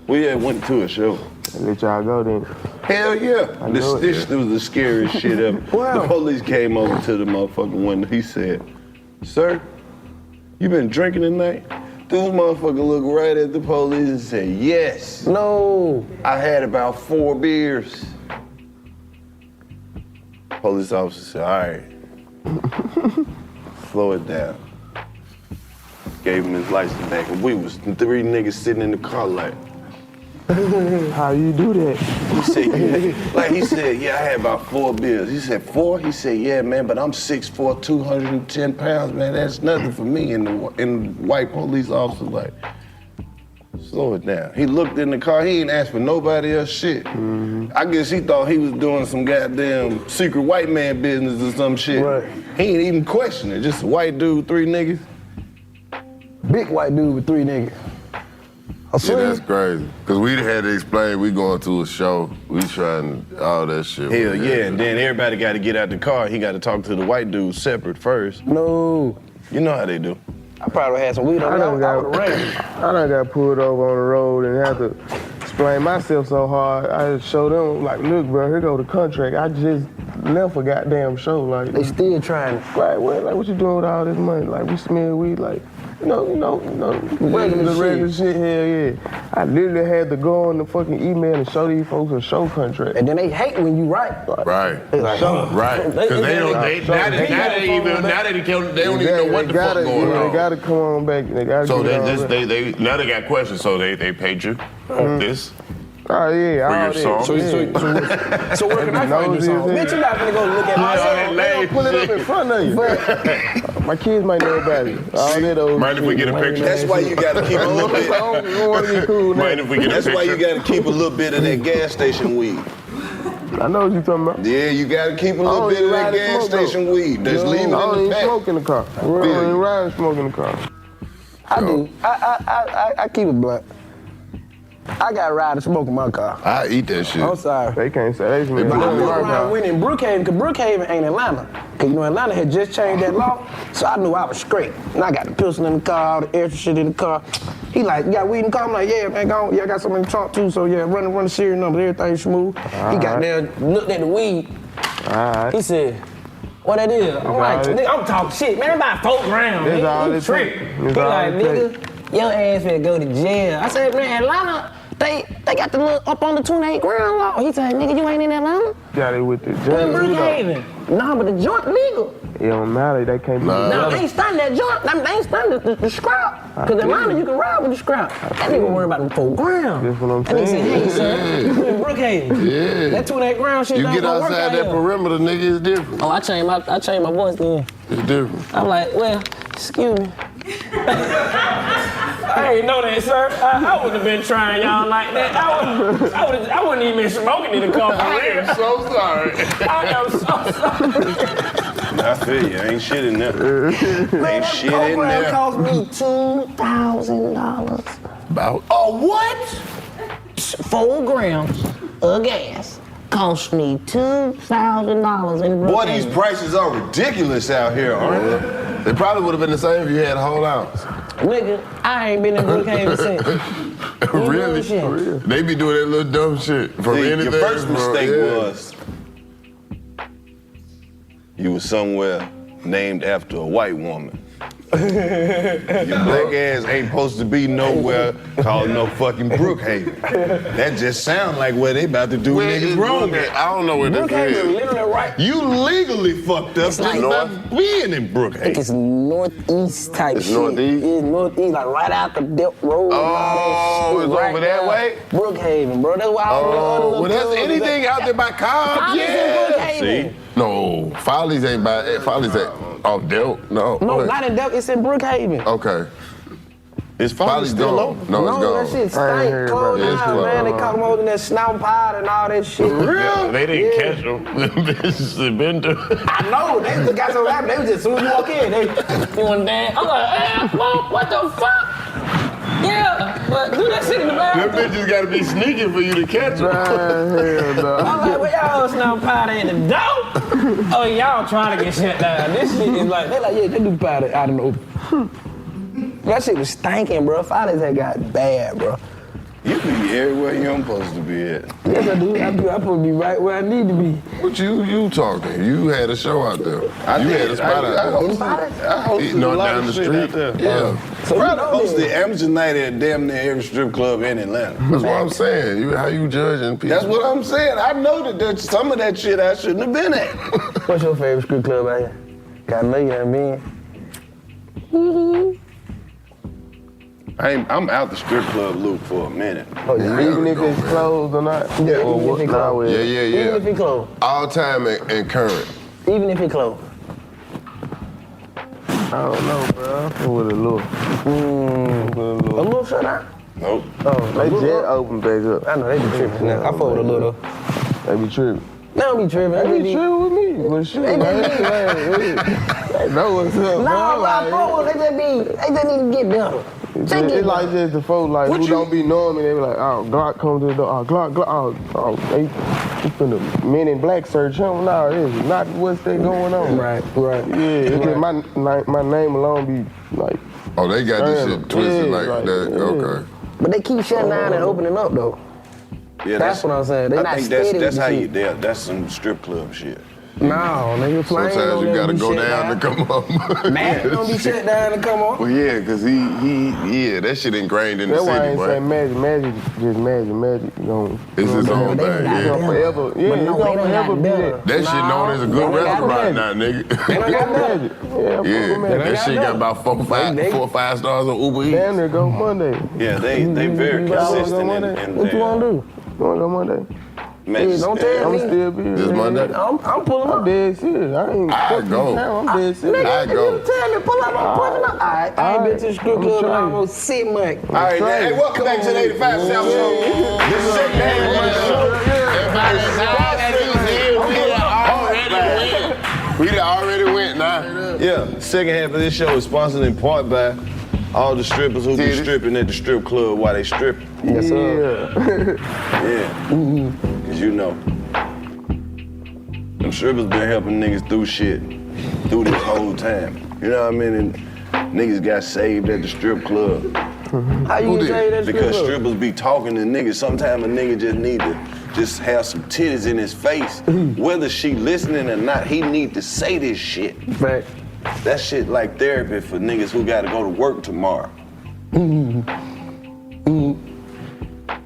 We had went to a show. Let y'all go then. Hell yeah. This was the scariest shit ever. Wow. The police came over to the motherfucking window. He said, "Sir, you been drinking tonight?" This motherfucker looked right at the police and said, "Yes." No. I had about 4 beers. Police officer said, "All right. Slow it down." Gave him his license back. And we was 3 niggas sitting in the car like, how you do that? He said, he said, yeah, I had about 4 beers. He said, 4? He said, yeah, man, but I'm 6'4", 210 pounds, man. That's nothing for me. And the white police officer like, slow it down. He looked in the car. He ain't asked for nobody else shit. Mm-hmm. I guess he thought he was doing some goddamn secret white man business or some shit. Right. He ain't even question it. Just a white dude, 3 niggas. Big white dude with 3 niggas. Yeah, that's crazy. Cause we had to explain we going to a show, we trying all that shit. Hell yeah, and then everybody got to get out the car. He got to talk to the white dude separate first. No. You know how they do. I probably had some weed on I me. done got pulled over on the road and had to explain myself so hard. I just showed them, like, look, bro, here go the contract. I just left a goddamn show. Like, they still trying. Right, well, like, what you doing with all this money? Like, we smell weed, like, you know, regular shit, hell yeah. I literally had to go on the fucking email and show these folks a show contract. And then they hate when you write. Right. Like, Right. Cause they don't even know what the fuck going on. They gotta come on back. They gotta So get they now they got questions, so they paid you this. Oh yeah, for your song. So where can I find your song? Bitch, you not gonna go look at my song. They don't pull it up in front of you. My kids might know about it. All that old Mind if we get a picture? That's why you got to keep a little bit. Mind if we get a That's picture? why you got to keep a little bit of that gas station weed. I know what you're talking about. Yeah, you got to keep a little bit of that gas station weed. Just leave it in I don't the even pack. smoke in the car. I don't even ride and smoke in the car. I do. I keep it blunt. I got to ride and smoke in my car. I eat that shit. I'm sorry. They can't say they But I fuck around winning in Brookhaven, because Brookhaven ain't Atlanta. Because, you know, Atlanta had just changed that law, so I knew I was straight. And I got the pistol in the car, all the extra shit in the car. He like, you got weed in the car? I'm like, yeah, man, go on. Yeah, I got something in the trunk, too, so yeah, run the serial number, everything smooth. He got there, looked at the weed. He said, what that is? I'm like, nigga, I'm talking shit, man, about 4 grams. That's all it trick. He like, nigga, your ass finna go to jail. I said, man, Atlanta, they got the look up on the 28 gram law. He said, nigga, you ain't in Atlanta? Got it with the We in joint. Brookhaven. Nah, but the joint legal. It don't matter. They can't be. Nah, they ain't stunning that joint. They ain't stunning the scrap. Because in Atlanta, you can ride with the scrap. That nigga worry about them 4 grams. That's what I'm That nigga saying. said, hey, son, you in Brookhaven. Yeah. That 28 gram shit You don't get work outside out that here. perimeter, nigga, it's different. Oh, I changed my voice then. It's different. I'm like, well, excuse me. I ain't know that, sir. I wouldn't have been trying y'all like that. I wouldn't even been smoking in the car for real. I'm so sorry. I am so sorry. I feel you. Ain't shit in there. Ain't shit in Program there. cost me $2,000. About. Oh, what? 4 grams of gas cost me $2,000 in Brookhaven. Boy, these prices are ridiculous out here, aren't they? They probably would have been the same if you had a whole ounce. Nigga, I ain't been in Brookhaven since. Really? They be doing that little dumb shit from See, anything. your first bro. mistake Yeah. was you was somewhere named after a white woman. Your black ass ain't supposed to be nowhere called no fucking Brookhaven. That just sound like where they about to do Where niggas is wrong Brookhaven? at. I don't know where this Brookhaven is is. literally right. You legally fucked up It's like just not being in I think Brookhaven. it's northeast type It's shit. northeast? It's northeast, like right out the Delk Road. Oh, it's over that way? Brookhaven, bro. That's why all the other Oh, well, that's clubs is anything at. out there by Cobb. Follies in Yeah. Brookhaven. See? No, Follies ain't by. Follies ain't off Delk. No. No, not in Delk. It's in Brookhaven. Okay. Is Folly still open? No, it's gone. That shit stank. Closed down, man. They caught them holding that snout pod and all that shit. For real? Yeah, they didn't catch them. Bitches had been through. I know. They just got so happy. They was just, as soon as you walk in, they doing that. I'm like, fuck, what the fuck? Yeah, but do that shit in the bathroom. Them bitches gotta be sneaking for you to catch them. I'm like, well, y'all snout powder in the door? Oh, y'all trying to get shut down. This shit is like, they like, yeah, they do powder out in the open. That shit was stinking, bro. Fathers had got bad, bro. You can be everywhere you're supposed to be at. Yes, I do. I'm supposed to be right where I need to be. What you talking? You had a show out there. You had a spot out there. I hosted a lot down of the shit street. out there. Yeah. So I hosted amateur night at damn near every strip club in Atlanta. That's what I'm saying. How you judging people? That's what I'm saying. I know that there's some of that shit I shouldn't have been at. What's your favorite strip club out here? Gotta know you haven't been. I'm out the strip club loop for a minute. Oh, yeah. Even if it's closed or not? Yeah, even if it's closed. Yeah. Even if it's closed. All time and current. Even if it's closed. I don't know, bro. I'm with a little. A little shut out? Nope. Oh, they just open back up. I know, they be tripping now. I fuck with a little. They be tripping. They don't be tripping. They be tripping with me. But shit, They man. They know what's up, No, bro. I fuck with them. They just need to get better. It's like just the folks like who don't be knowing me. They be like, oh, GLOCK come to the door. Oh, GLOCK. Oh, they finna Men in Black search him. No, it's not what's that going on. Right. Yeah, it's just my name alone be like. Oh, they got this shit twisted like that. Yeah. Okay. But they keep shutting down and opening up though. Yeah, that's what I'm saying. They I not think steady. that's how you. That's some strip club shit. No, nigga, flying. Sometimes you gotta go down to come up. Man, don't be shut down to come on. Well, yeah, cause he that shit ingrained in the That's why I city, ain't boy. say magic, just magic. You know, It's his own thing, It's yeah. gonna forever, But no, it's gonna they done forever got be better. that. That shit known as a good they got restaurant now, magic. nigga. They done got magic. Yeah, that shit got about 4 or 5 stars on Uber Eats. Damn near go Monday. Yeah, they very consistent in What you wanna do? You wanna go Monday? Hey, don't tell me. I'm still be here. This Monday? I'm pulling up. I'm dead serious. I ain't. I go. I'm dead serious. I Nigga, go. you tell me, pull up, I'm pulling up. Alright, I ain't been to the strip club in almost 6 months. All right, now, hey, welcome back to the 85 South Show. This is the We done already went now. Yeah, second half of this show is sponsored in part by all the strippers who be stripping at the strip club while they stripping. Yes, sir. Yeah. Cause you know, them strippers been helping niggas through shit through this whole time. You know what I mean? And niggas got saved at the strip club. How you get saved at the strip Because club? strippers be talking to niggas. Sometimes a nigga just need to just have some titties in his face. Whether she listening or not, he need to say this shit. Right. That shit like therapy for niggas who gotta go to work tomorrow.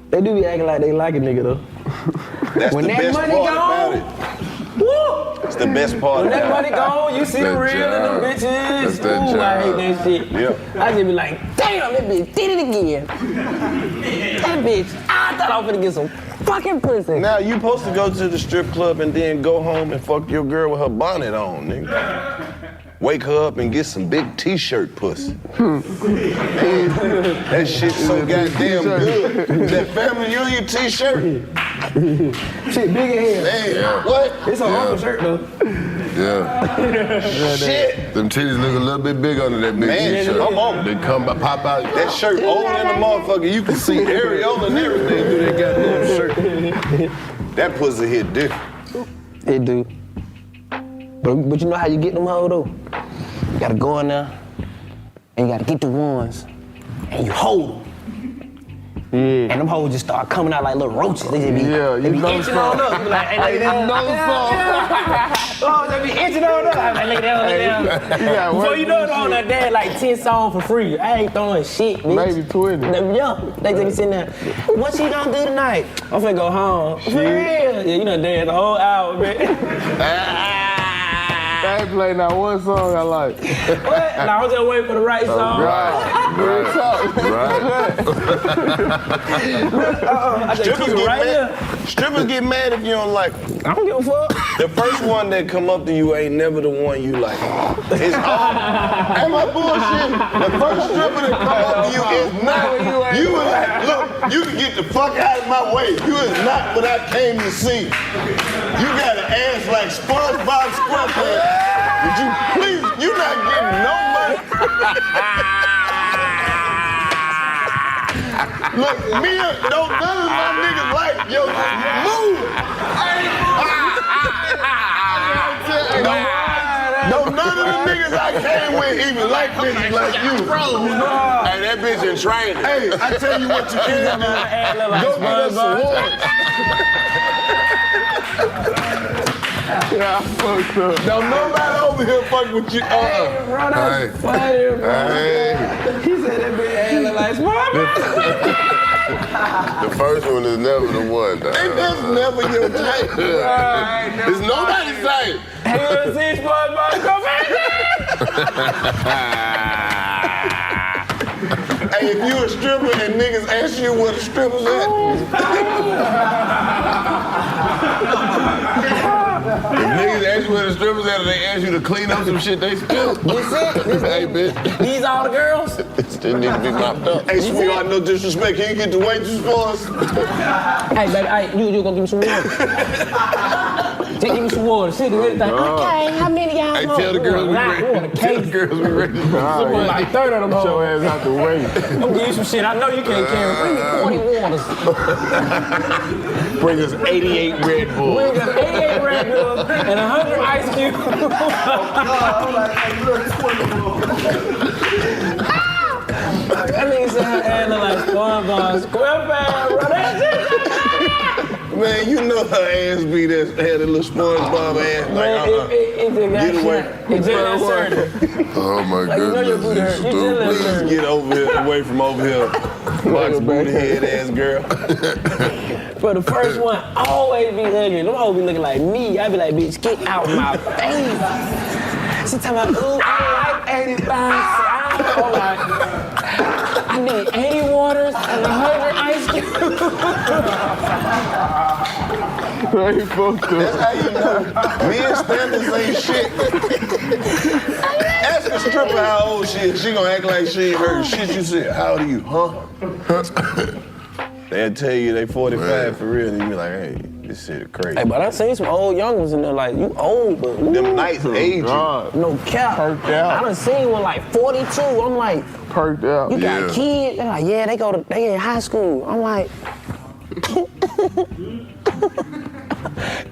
They do be acting like they like a nigga though. That's When the that best money part gone, about it. woo! It's the best part When that about money gone, you see the real in them bitches. That's that Ooh, I hate job. that shit. Yep. I just be like, damn, that bitch did it again. That bitch, I thought I was gonna get some fucking pussy. Now you supposed to go to the strip club and then go home and fuck your girl with her bonnet on, nigga. Wake her up and get some big t-shirt pussy. That shit's so goddamn good. That family union t-shirt. Shit big in here. Man, what? It's a hard shirt though. Yeah. Shit. Them titties look a little bit big under that big Man, t-shirt. come on. They come by, pop out. That shirt older than the motherfucker. You can see areola and everything through that goddamn shirt. That pussy hit different. It do. But you know how you get them hoes though? You gotta go in there and you gotta get the ones and you hold them. Yeah. And them hoes just start coming out like little roaches. They just be, Yeah, they you be know itching on up. You be like, hey, look at that. Oh, they be itching on up. I'm like, look at that, look at that. Before you know it, on that day, like 10 songs for free. I ain't throwing shit, bitch. Maybe 20. Yeah, they just be sitting there. What she gonna do tonight? I'm finna go home. For real? Yeah, you done danced the whole hour, man. Hey, I ain't played not one song I like. What? Nah, I was just waiting for the right song. Strippers get mad if you don't like them. I don't give a fuck. The first one that come up to you ain't never the one you like. It's all. Am I bullshit? The first stripper that come up to you is not. You was like, look, you can get the fuck out of my way. You is not what I came to see. You got an ass like SpongeBob SquarePants. Would you please? You're not getting no money. Look, Mia, don't none of my niggas like yo. Move. Don't none of the niggas I came with even like bitches like you. Hey, that bitch in training. Hey, I tell you what you can do. Go get us some awards. Yeah, I fucked up. Don't nobody over here fuck with you. Hey, bro, that's funny, bro. Hey. He said that bitch ass look like SpongeBob. The first one is never the one, dog. That's never your type. It's nobody's type. Hey, you ever seen SpongeBob? Come back. Hey, if you a stripper and niggas ask you what a stripper's at. If niggas ask you where the strippers at and they ask you to clean up some shit they spilled. This it? Hey, bitch. These all the girls? They need to be mopped up. Hey, sweetheart, no disrespect. Can you get the waitress for us? Hey, baby, you gonna give me some water. Just give me some water. See the everything. Okay, how many y'all Hey, want? tell the girls we ready. Tell the girls we ready. Like 30 of them hoes. Show ass out the way. I'm gonna give you some shit I know you can't carry. Bring me 40 waters. Bring us 88 Red Bulls. Bring us 88 Red Bulls and 100 Ice Cubes. That nigga said her ass look like SpongeBob SquarePants, bro. That shit. Man, you know her ass be that had a little SpongeBob ass. Like, get away. It just Oh my like, goodness. You know your booty hurt. You just Please get over here, away from over here. Box booty head ass girl. But the first one always be ugly. Them hoes be looking like me. I be like, bitch, get out my face. She talking about, ooh, I like 85. I'm like, I need 80 waters and 100 ice cubes. Hey, fucked up. That's how you know. Me and standards ain't shit. Ask a stripper how old she is. She gonna act like she ain't heard shit you said. How old are you, huh? They'll tell you they 45 for real, and you be like, hey, this shit is crazy. Hey, but I seen some old young ones in there, like, you old, but ooh. Them nights age you. No cap. Perked out. I done seen one like 42. I'm like, Perked out. you got kids? They're like, yeah, they in high school. I'm like,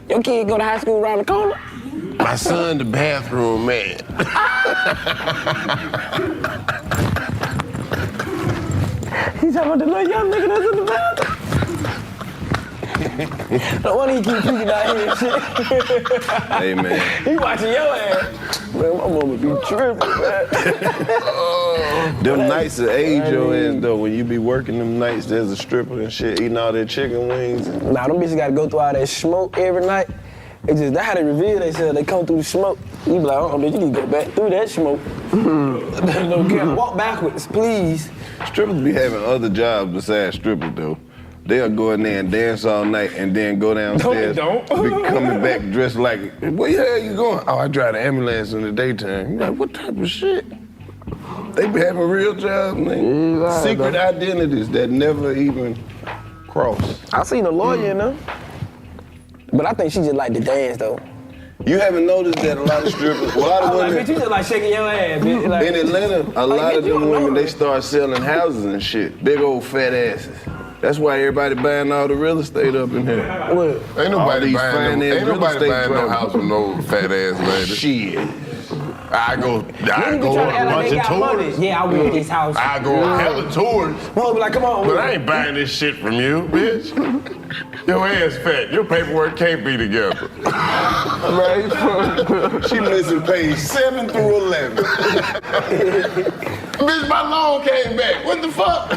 your kid go to high school around the corner? My son, the bathroom man. He's talking about the little young nigga that's in the bathroom. No wonder he keep peeking out here and shit. Hey, man. He watching your ass. Man, my mama be tripping, man. Them nights will age your ass, though. When you be working them nights, there's a stripper and shit, eating all that chicken wings. Nah, them bitches gotta go through all that smoke every night. It's just, that's how they reveal themselves. They come through the smoke. You be like, bitch, you need to go back through that smoke. No care. Walk backwards, please. Strippers be having other jobs besides strippers, though. They'll go in there and dance all night and then go downstairs. No, they don't. Be coming back dressed like, where the hell you going? Oh, I drive the ambulance in the daytime. You're like, what type of shit? They be having real jobs, man. Secret identities that never even cross. I seen a lawyer in there. But I think she just like to dance, though. You haven't noticed that a lot of strippers, a lot of women. Bitch, you just like shaking your ass, bitch. Like, in Atlanta, a lot of them women, they start selling houses and shit. Big old fat asses. That's why everybody buying all the real estate up in here. What? Ain't nobody buying no house with no fat ass lady. Shit. I go a bunch of tours. Yeah, I want this house. I go on hella tours. Well, be like, come on. But I ain't buying this shit from you, bitch. Your ass fat. Your paperwork can't be together. She missing page 7 through 11. Bitch, my loan came back. What the fuck?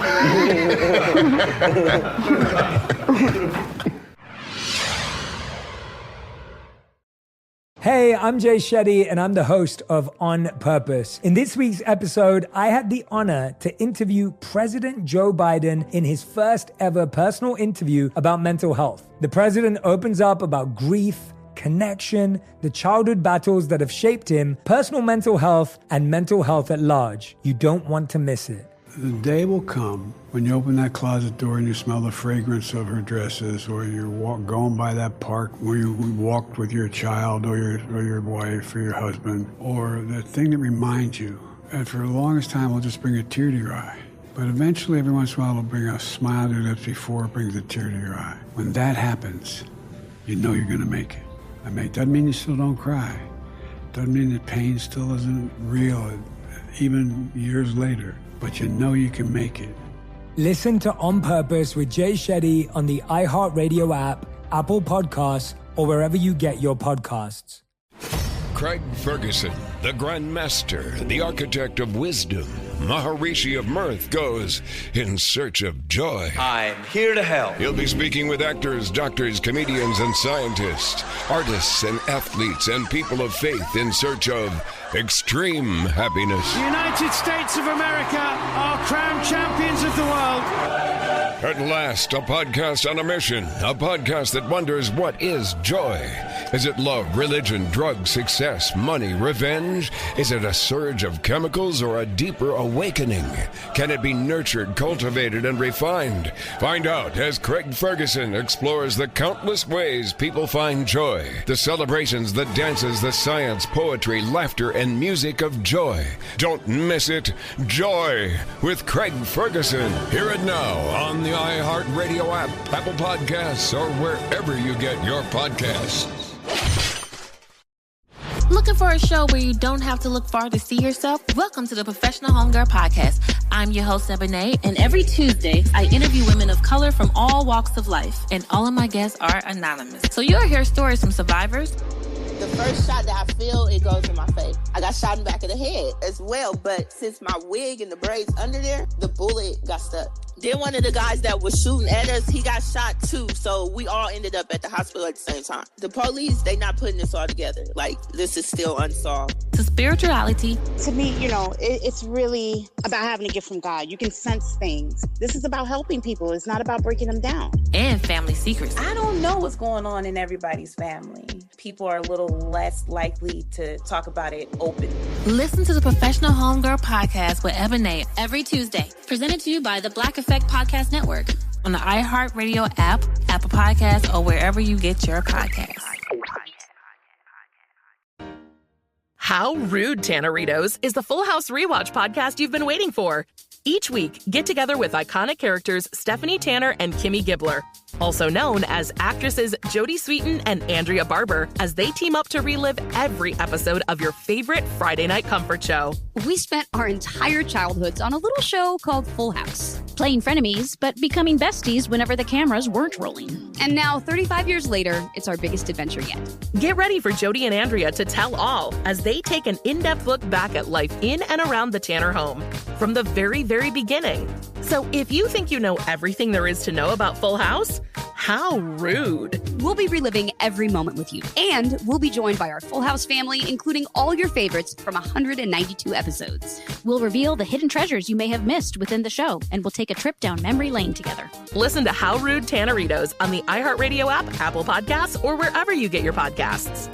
Hey, I'm Jay Shetty, and I'm the host of On Purpose. In this week's episode, I had the honor to interview President Joe Biden in his first ever personal interview about mental health. The president opens up about grief, connection, the childhood battles that have shaped him, personal mental health, and mental health at large. You don't want to miss it. The day will come when you open that closet door and you smell the fragrance of her dresses, or you're going by that park where you walked with your child or your wife or your husband, or the thing that reminds you. And for the longest time, it'll just bring a tear to your eye. But eventually, every once in a while, it'll bring a smile to your lips before it brings a tear to your eye. When that happens, you know you're going to make it. It doesn't mean you still don't cry. Doesn't mean the pain still isn't real, even years later. But you know you can make it. Listen to On Purpose with Jay Shetty on the iHeartRadio app, Apple Podcasts, or wherever you get your podcasts. Craig Ferguson, the Grand Master, the architect of wisdom, Maharishi of mirth, goes in search of joy. I'm here to help. He'll be speaking with actors, doctors, comedians, and scientists, artists and athletes, and people of faith in search of extreme happiness. The United States of America are crowned champions of the world. At last, a podcast on a mission. A podcast that wonders, what is joy? Is it love, religion, drugs, success, money, revenge? Is it a surge of chemicals or a deeper awakening? Can it be nurtured, cultivated, and refined? Find out as Craig Ferguson explores the countless ways people find joy. The celebrations, the dances, the science, poetry, laughter, and music of joy. Don't miss it. Joy with Craig Ferguson. Hear it now on the iHeartRadio app, Apple Podcasts, or wherever you get your podcasts. Looking for a show where you don't have to look far to see yourself? Welcome to the Professional Homegirl Podcast. I'm your host, Ebony, and every Tuesday, I interview women of color from all walks of life, and all of my guests are anonymous. So you'll hear stories from survivors. The first shot that I feel, it goes in my face. I got shot in the back of the head as well, but since my wig and the braids under there, the bullet got stuck. Then one of the guys that was shooting at us, he got shot too, so we all ended up at the hospital at the same time. The police, they not putting this all together. Like, this is still unsolved. To spirituality. To me, it's really about having a gift from God. You can sense things. This is about helping people. It's not about breaking them down. And family secrets. I don't know what's going on in everybody's family. People are a little less likely to talk about it openly. Listen to the Professional Homegirl Podcast with Ebony every Tuesday. Presented to you by the Black Effect Podcast Network on the iHeartRadio app, Apple Podcasts, or wherever you get your podcasts. How Rude, Tanneritos is the Full House Rewatch podcast you've been waiting for. Each week, get together with iconic characters Stephanie Tanner and Kimmy Gibbler, also known as actresses Jodie Sweetin and Andrea Barber, as they team up to relive every episode of your favorite Friday night comfort show. We spent our entire childhoods on a little show called Full House, playing frenemies, but becoming besties whenever the cameras weren't rolling. And now, 35 years later, it's our biggest adventure yet. Get ready for Jodie and Andrea to tell all as they take an in-depth look back at life in and around the Tanner home from the very beginning. So if you think you know everything there is to know about Full House, how rude. We'll be reliving every moment with you, and we'll be joined by our Full House family, including all your favorites from 192 episodes. We'll reveal the hidden treasures you may have missed within the show, and we'll take a trip down memory lane together. Listen to How Rude Tanneritos on the iHeartRadio app, Apple Podcasts, or wherever you get your podcasts.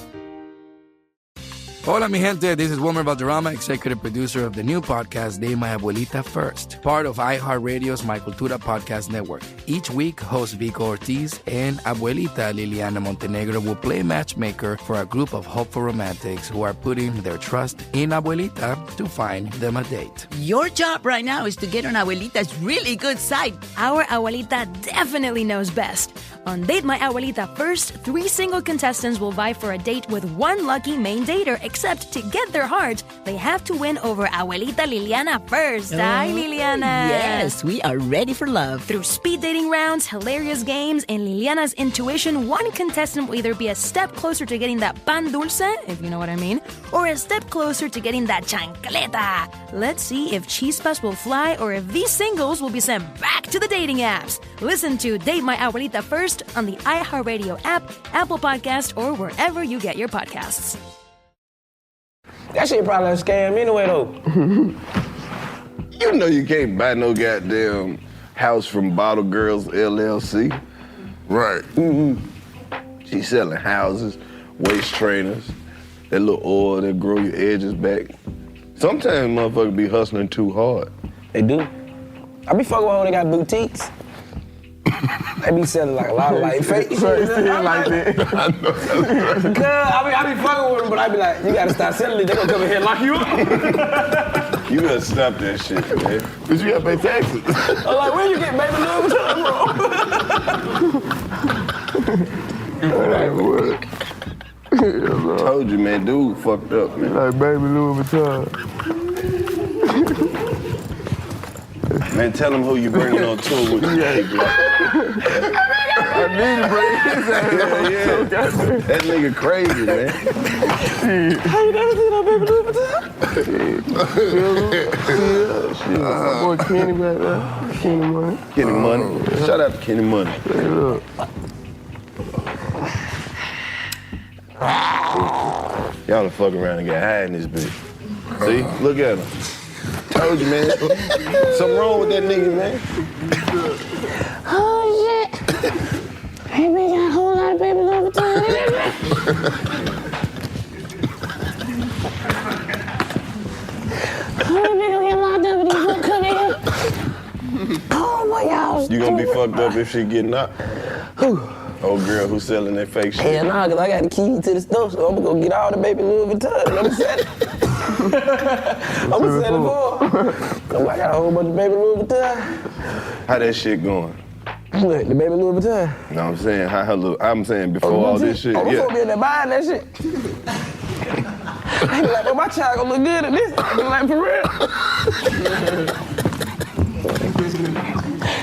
Hola, mi gente. This is Wilmer Valderrama, executive producer of the new podcast, De My Abuelita First, part of iHeartRadio's My Cultura podcast network. Each week, host Vico Ortiz and Abuelita Liliana Montenegro will play matchmaker for a group of hopeful romantics who are putting their trust in Abuelita to find them a date. Your job right now is to get on Abuelita's really good side. Our Abuelita definitely knows best. On Date My Abuelita First, 3 single contestants will vie for a date with one lucky main dater, except to get their heart, they have to win over Abuelita Liliana first. Hi, Liliana. Yes, we are ready for love. Through speed dating rounds, hilarious games, and Liliana's intuition, one contestant will either be a step closer to getting that pan dulce, if you know what I mean, or a step closer to getting that chancleta. Let's see if chispas will fly or if these singles will be sent back to the dating apps. Listen to Date My Abuelita First Podcast on the iHeartRadio app, Apple Podcast, or wherever you get your podcasts. That shit probably a scam anyway, though. You know you can't buy no goddamn house from Bottle Girls LLC. Right. She's selling houses, waist trainers, that little oil that grow your edges back. Sometimes motherfuckers be hustling too hard. They do. I be fucking with when they got boutiques. They be selling like a lot of like fake shit. Like that. I know that's right. Cause I be fucking with them, but I be like, you gotta stop selling it. They gonna come in here and lock you up. You gotta stop that shit, man. But you gotta pay taxes. I'm like, where you get baby Louis I told you, man, dude fucked up, man. Like baby Louis Vuitton. Man, tell him who you bringing on tour with you. Yeah, I need to bring his ass. yeah. That nigga crazy, man. How you never seen no baby Louis Vuitton? Shit, my boy Kenny back there. Kenny Money. Kenny Money. Shout out to Kenny Money. Hey, look. Y'all done fuck around and get high in this bitch. See? Look at him. Told you, man. Something wrong with that nigga, man. Oh, shit. Hey, man, got a whole lot of baby Louis Vuitton in there. Oh, man, gonna get locked up and these folk come in here. Oh, my God. You gonna be fucked up if she get knocked? Old girl who's selling that fake shit. Hell nah, cause I got the key to the store, so I'm gonna go get all the baby Louis Vuitton and I'm gonna sell it. I'm gonna sell it for her. I got a whole bunch of baby Louis Vuitton. How that shit going? Look, the baby Louis Vuitton. No, I'm saying how her look. I'm saying before all this shit. I'm Yeah. gonna be in there buying that shit. I be like, well, my child gonna look good at this. I be like, for real.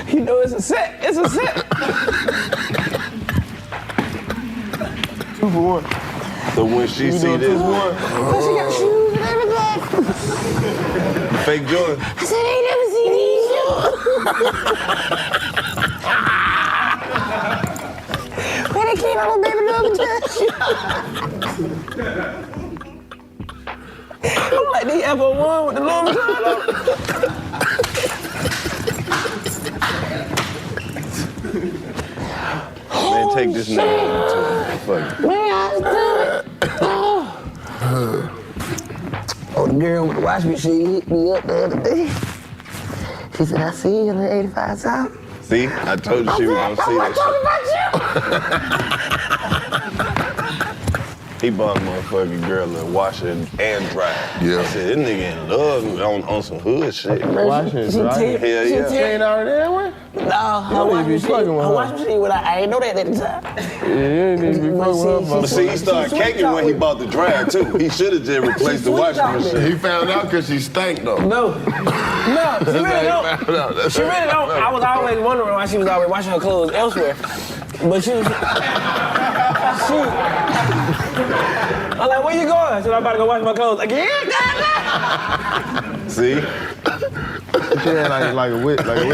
You know, it's a set. It's a set. 2 for 1. So when she see this one, Oh, she got shoes and everything. fake Jordan. I said, I ain't never seen these shoes. Where they came out with baby Louis Vuitton? I'm like, the F01 with the Louis Vuitton on. Man, take this nigga to him. Fuck it. Man, I do it. Oh, the girl with the washing machine hit me up the other day. She said, I see you in the 85 South. See, I told you she was gonna see that shit. He bought a motherfucking girl a washer and dryer. Yeah. I said, this nigga in love on some hood shit. Washer and dryer? Hell yeah. She ain't already that way? No, her washing machine, I ain't know that at the time. Yeah, you ain't need to be fucking with her. But see, he started caking when he bought the dryer too. He should have just replaced the washing machine. He found out because she stank though. No, she really don't. She really don't. I was always wondering why she was always washing her clothes elsewhere. But she was... I'm like, where you going? I said, I'm about to go wash my clothes. Like, yeah, goddamn. See? She had like a wet spill.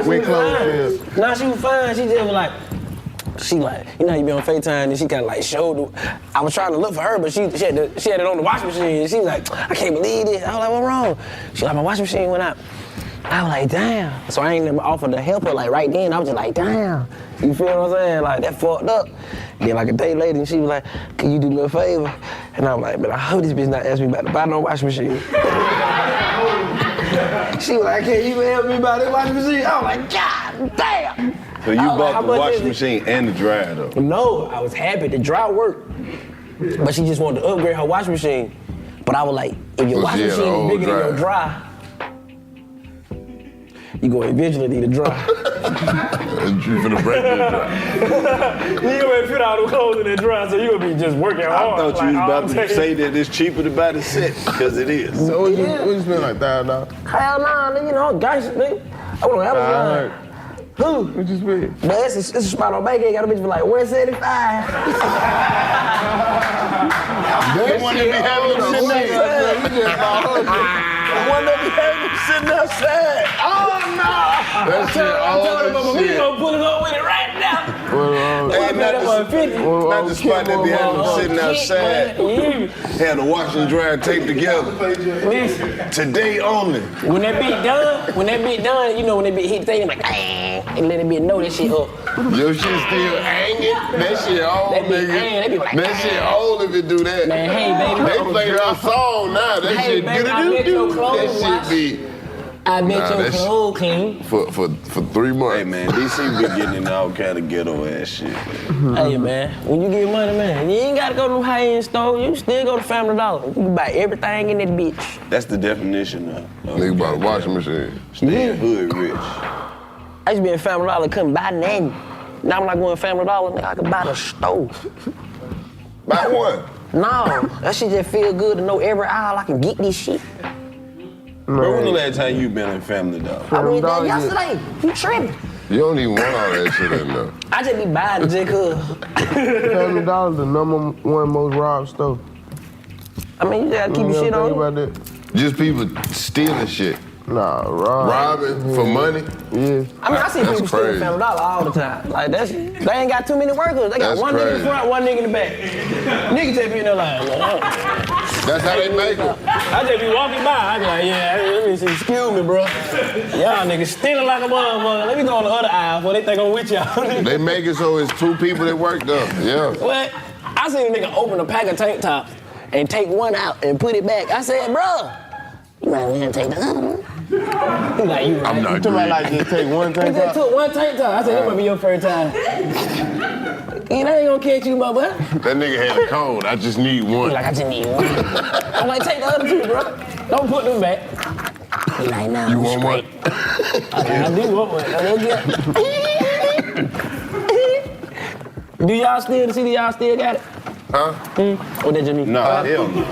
Wet clothes spill. Nah, she was fine. She just was like, you know how you be on FaceTime and she kind of like showed, I was trying to look for her, but she had it on the washing machine and she was like, I can't believe this. I was like, what's wrong? She like, my washing machine went out. I was like, damn. So I ain't never offered to help her like right then. I was just like, damn. You feel what I'm saying? Like, that fucked up. Then like a day later, and she was like, can you do me a favor? And I'm like, man, I hope this bitch not asking me about to buy no washing machine. She was like, can't you help me buy this washing machine? I was like, God damn. So you bought the washing machine and the dryer though? No, I was happy. The dryer worked. But she just wanted to upgrade her washing machine. But I was like, if your washing machine is bigger than your dryer, you gonna eventually need a dryer. You finna break that dryer. You gonna fit all the clothes in that dryer, so you gonna be just working hard. I thought you was about to say that it's cheaper to buy the set, because it is. So what you spend like $1,000? Hell nah, nigga, you know, guys, nigga. I went on Amazon. Who? What you spend? But it's a spot on Bacon, got a bitch for like $175. The one that be having them sitting outside. The one that be having them sitting outside. Oh no! That shit all I told him, we gonna put it on with it right now. Hey, not the spot that be having them sitting outside. Had the wash and dry tape together. Today only. When that beat done, you know when that beat hit the thing, like, and let it be know that shit up. Your shit still hanging? That shit old, nigga. That shit old if it do that. Man, hey, baby. They play that song now. That shit do. That shit be. I bet your clothes clean. For 3 months. Hey man, DC be getting in all kind of ghetto ass shit. Hey man, when you get money, man, you ain't gotta go to no high-end store. You still go to Family Dollar. You can buy everything in that bitch. That's the definition of nigga bought a washing machine. Staying hood rich. I used to be in Family Dollar, couldn't buy nothing. Now when I go in Family Dollar, nigga, I can buy the stove. Buy one? No, that shit just feel good to know every aisle I can get this shit. Bro, when the last time you been in Family Dollar? I went there yesterday. You tripping? You don't even want all that shit in there. I just be buying just cause. Family Dollar the #1 most robbed store. I mean, you gotta keep your shit on. About that? Just people stealing shit. Nah, robbing for money? Yeah. I mean, I see people stealing Family Dollar all the time. Like, they ain't got too many workers. They got one nigga in the front, one nigga in the back. Nigga just be in there like, that's how they make them. I just be walking by. I be like, yeah, let me see, excuse me, bro. Y'all niggas stealing like a motherfucker. Let me go on the other aisle before they think I'm with y'all. They make it so it's 2 people that work there. Yeah. What? I seen a nigga open a pack of tank tops and take one out and put it back. I said, bro, you might want to take the other one. He like, you right. I'm not doing like just take one tank top? He just took one tank top. I said, that might be your first time. And I ain't gonna catch you, my boy. That nigga had a code. I just need one. He like, I just need one. I'm like, take the other 2, bro. Don't put them back. He like, nah, you want one? I do want one. Do y'all still, the city y'all still got it? Huh? Or did you need? Nah, hell no.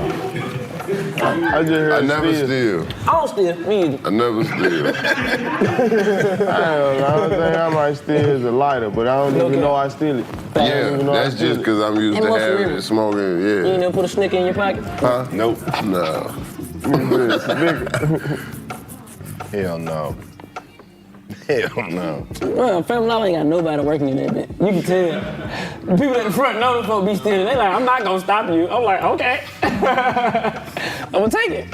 I just heard I never steal. I don't steal, me either. I never steal. The only thing I might steal is a lighter, but I don't even know I steal it. Yeah, that's just because I'm used to having it, smoking it, You ain't never put a snicker in your pocket? Huh? Nope. No. Hell no. Hell no. Well, Family Dollar ain't got nobody working in that bit. You can tell. The people at the front know the folks be stealing. They like, I'm not gonna stop you. I'm like, okay. I'm gonna take it.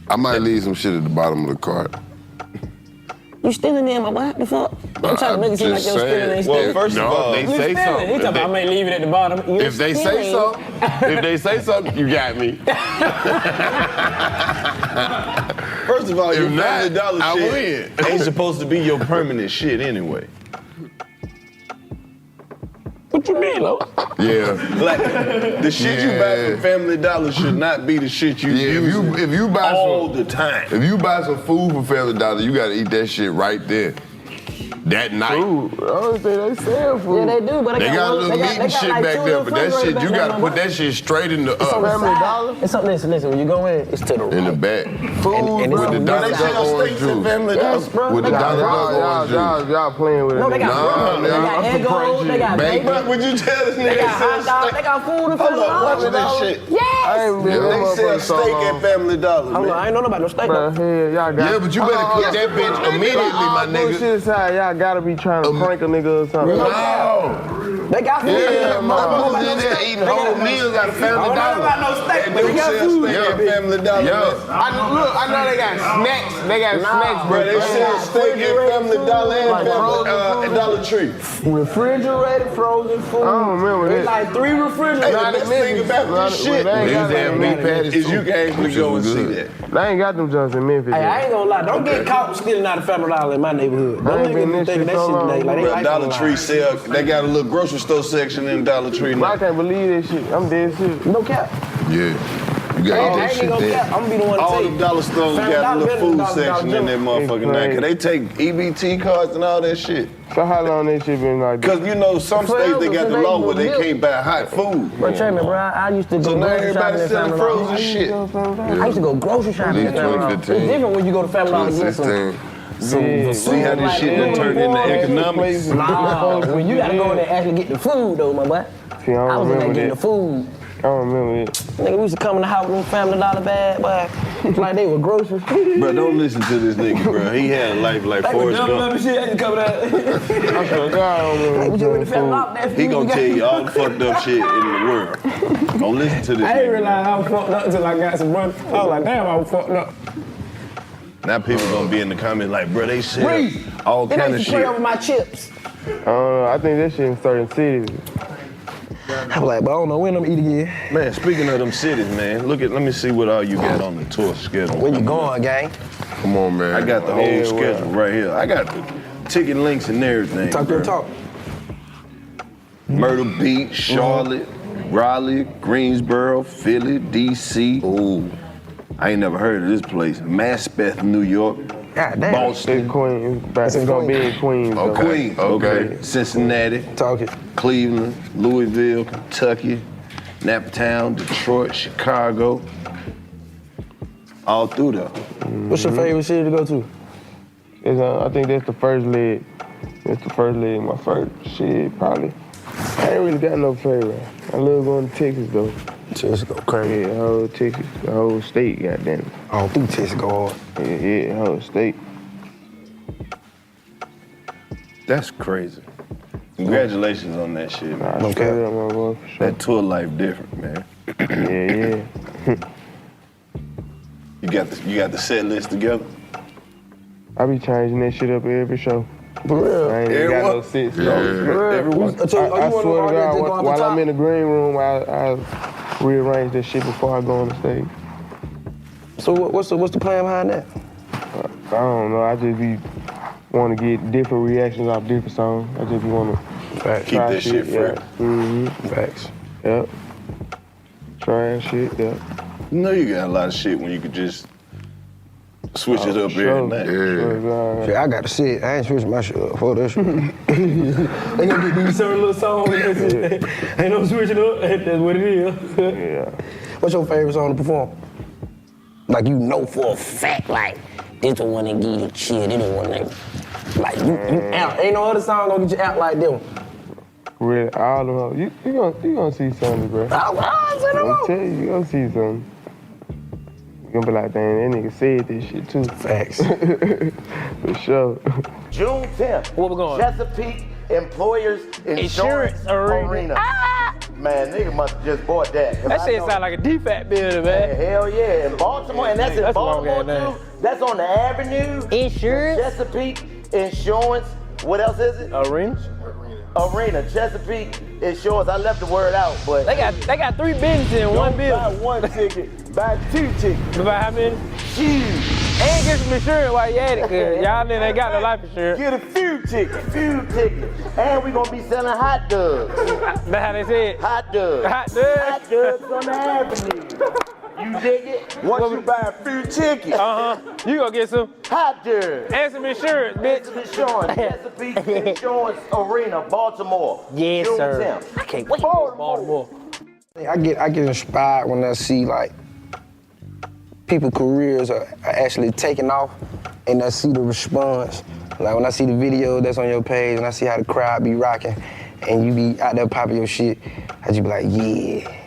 I might leave some shit at the bottom of the cart. You stealing them, my boy? The fuck? I'm trying to make it seem like you're stealing. They stealing. Well, first of all, they say something. He talking about I may leave it at the bottom. If they say something, you got me. First of all, If your not, Family Dollar I shit ain't supposed to be your permanent shit anyway. What you mean, Lo? Yeah. Like, the shit you buy from Family Dollar should not be the shit you use if you buy all the time. If you buy some food from Family Dollar, you gotta eat that shit right there. That night. Food. I don't think they sell food. Yeah, they do, but They got a little meat and shit back there, but that shit, you gotta put that shit straight in the Family Dollar? It's something, listen, when you go in, it's to the right. in the back. Food, With the Dr. Duck orange juice. Yes, bro. With the Dr. Duck orange juice. Y'all playing with it. No, they got bread, they got egg, they got bacon. Would you tell this nigga They got hot dogs, they got food in Family Dollar. watch that shit. Yes! I ain't been They sell steak at Family Dollar, man. I ain't know about no steak. But hell, y'all got. Yeah, but you better cook that bitch immediately, my nigga. Bullshit aside, y'all gotta be trying to prank a nigga or something. No. They got food. Yeah, motherfuckers in there eating whole meals out of Family I don't know Dollar. about no steak, but They they got sell food. steak at Family Dollar, man. I know they got snacks. They got snacks, Bro, they sell steak at Family Dollar and at Dollar Tree. Refrigerated frozen food. I don't remember It's that. like 3 refrigerators. Hey, the best thing about this shit is you can actually go and see that. They ain't got them Johnson in Memphis. Hey, I ain't gonna lie. Don't get caught stealing out of Family Dollar in my neighborhood. Don't ain't been niggas this thinking shit that so shit long, today. Like, they Bro, like Dollar Tree sell, they got a little grocery store section in Dollar Tree now. I can't believe that shit. I'm dead serious. No cap. Yeah. You gotta eat I that ain't shit gonna there. cap. I'm gonna be the one to All tell the you. dollar stores Family got a Dollar little better food than Dollar section in that motherfucker now. Cause they take EBT cards and all that shit. So how long that shit been like Cause you know some states they got the law where they can't buy hot food. Bro, tell me, bro, I used to go So now grocery shopping everybody's at selling Family Dollar. frozen shit. I used to go grocery shopping at Family Dollar. It's 2015. different when you go to Family Dollar and get some. 2016. See how this shit done turned into economics? Nah, when you gotta go in there and actually get the food though, my boy. See, I I was in there remember getting the that. food. don't remember it. Nigga, we used to come in the house with them Family Dollar bag, but like they were groceries. Bro, don't listen to this nigga, bro. He had a life like Forrest Gump. Shit, I just come out. I swear to God, I don't remember. We just went to Family Dollar that He gonna tell you all the fucked up shit in the world. Don't listen to this I didn't nigga. realize I was fucked up until I got some money. I was like, damn, I was fucked up. Now people gonna be in the comments like, bro, they sell all kind of They shit. spray over my chips. I don't know. I think that shit in certain cities. I was like, but I don't know when I'm eating again. Man, speaking of them cities, man, let me see what all you got on the tour schedule. Where you going, gang? Come on, man. I got the whole schedule right here. I got the ticket links and everything. Talk your talk. Myrtle Beach, Charlotte, Raleigh, Greensboro, Philly, D.C. Ooh, I ain't never heard of this place. Maspeth, New York. God damn. Boston. Queens. It's gonna be in Queens. Oh, Queens. Okay. Cincinnati. Talk it. Cleveland, Louisville, Kentucky, Naptown, Detroit, Chicago. All through there. What's your favorite city to go to? I think that's the first leg. That's the first leg. My first shit, probably. I ain't really got no favorite. I love going to Texas, though. Texas go crazy. Yeah, the whole Texas, the whole state, goddamn. I don't think Texas go hard. Yeah, the whole state. That's crazy. Congratulations on that shit, man. Okay. My boy, for sure. That tour life different, man. Yeah. You got the set list together? I be changing that shit up every show. For real? I ain't even got no sense. Everyone. I swear to God, while I'm in the green room, I rearrange that shit before I go on the stage. So what's the plan behind that? I don't know. I just be want to get different reactions off different songs. I just want to keep this shit fresh. Facts. Yep. Trying shit. Yep. You know you got a lot of shit when you could just switch it up every night. Shit, I got to sit. I ain't switching my shit up for this shit. They gonna get these certain little songs and that's it. Ain't no switching up. That's what it is. Yeah. What's your favorite song to perform? Like you know for a fact, like this the one that give you chill. This the one that like you out. Ain't no other song gonna get you out like them. Really, all of them. You gonna see something, bro. I'm telling you gonna see something. You gonna be like, dang, that nigga said this shit too. Facts. For sure. June 10th. Where we going? Chesapeake Employers Insurance Arena. Man, nigga must have just bought that. That shit sound like a DFAT building, man. Hell yeah, in Baltimore, and that's in Baltimore too. That's on the Avenue. Insurance. Chesapeake Insurance. What else is it? Arena, Chesapeake Insurance. I left the word out, but they got 3 businesses in one building. Buy 1 ticket, buy 2 tickets. Buy how many? Huge. And get some insurance while you at it, cause y'all niggas ain't got no life insurance. Get a few tickets, and we gonna be selling hot dogs. That's how they say it. Hot dogs. Hot dogs. Hot dogs on the Avenue. You dig it? Once you buy a few tickets, you gonna get some hot dogs and some insurance, bitch. Some insurance. Chesapeake Insurance Arena, Baltimore. Yes, June sir. 10th. I can't wait for Baltimore. I get inspired when I see like people careers are actually taking off, and I see the response. Like when I see the video that's on your page, and I see how the crowd be rocking, and you be out there popping your shit, I just be like, yeah.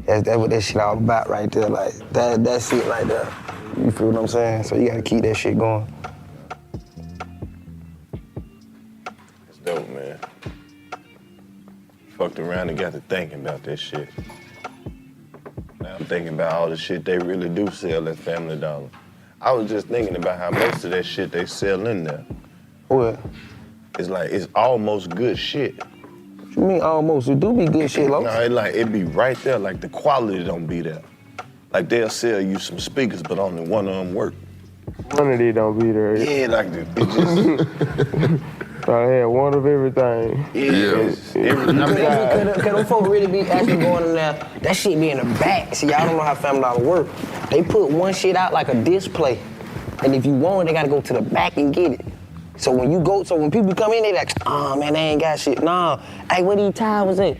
That's what that shit all about right there. Like, that's it right there. You feel what I'm saying? So you gotta keep that shit going. It's dope, man. Fucked around and got to thinking about that shit. Now I'm thinking about all the shit they really do sell at Family Dollar. I was just thinking about how most of that shit they sell in there. What? It's like, it's almost good shit. What you mean almost? It do be good shit, Los. No, it be right there, like the quality don't be there. Like they'll sell you some speakers, but only one of them work. One of these don't be there. Yeah, like it just... I had one of everything. Cause them folk really be actually going in there, that shit be in the back. See, y'all don't know how Family Dollar work. They put one shit out like a display. And if you want it, they gotta go to the back and get it. So when people come in, they like, oh man, they ain't got shit. Nah, hey, where these towels at?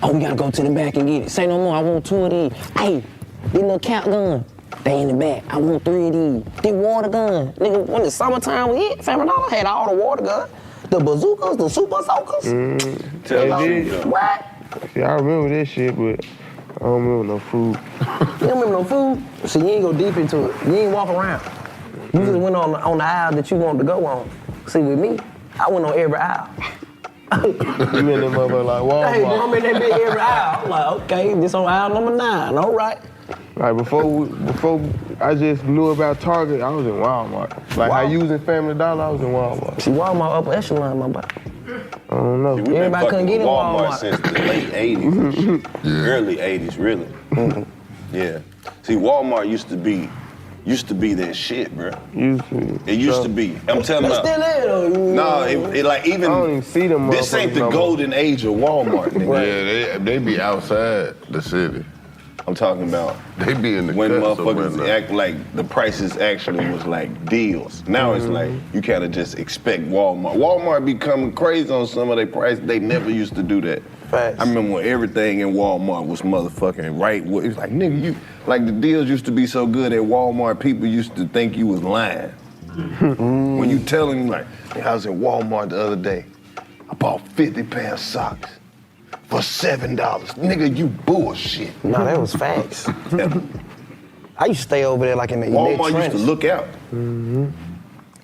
Oh, we gotta go to the back and get it. Say no more, I want 2 of these. Hey, this little count gun, they in the back. I want 3 of these. This water gun. Nigga, when the summertime was hit, Family Dollar had all the water guns. The bazookas, the super soakers. What? See, I remember that shit, but I don't remember no food. You don't remember no food? So you ain't go deep into it. You ain't walk around. You just went on the aisle that you wanted to go on. See, with me, I went on every aisle. You in that motherfucker like Walmart. Hey, bro, I'm in that bitch every aisle. I'm like, okay, this on aisle number 9, all right. Like before I just knew about Target, I was in Walmart. Like how you was in Family Dollar, I was in Walmart. See, Walmart upper echelon, my boy. I don't know. See, Everybody couldn't get in Walmart. since the late 80s, early 80s, really. Yeah. See, Walmart used to be that shit, bro. It used to be. I'm telling you. It still is, though. No, it like even. I don't even see them. This ain't the golden age of Walmart, nigga. Yeah, they be outside the city. I'm talking about they be in the when cut motherfuckers act like the prices actually was like deals. Now it's like you kind of just expect Walmart. Walmart be coming crazy on some of their prices. They never used to do that. Facts. I remember when everything in Walmart was motherfucking right. It was like, nigga, you like the deals used to be so good at Walmart. People used to think you was lying. When you tell them like, I was at Walmart the other day. I bought 50 pair of socks for $7. Nigga, you bullshit. No, that was facts. I used to stay over there like in the Walmart used to look out.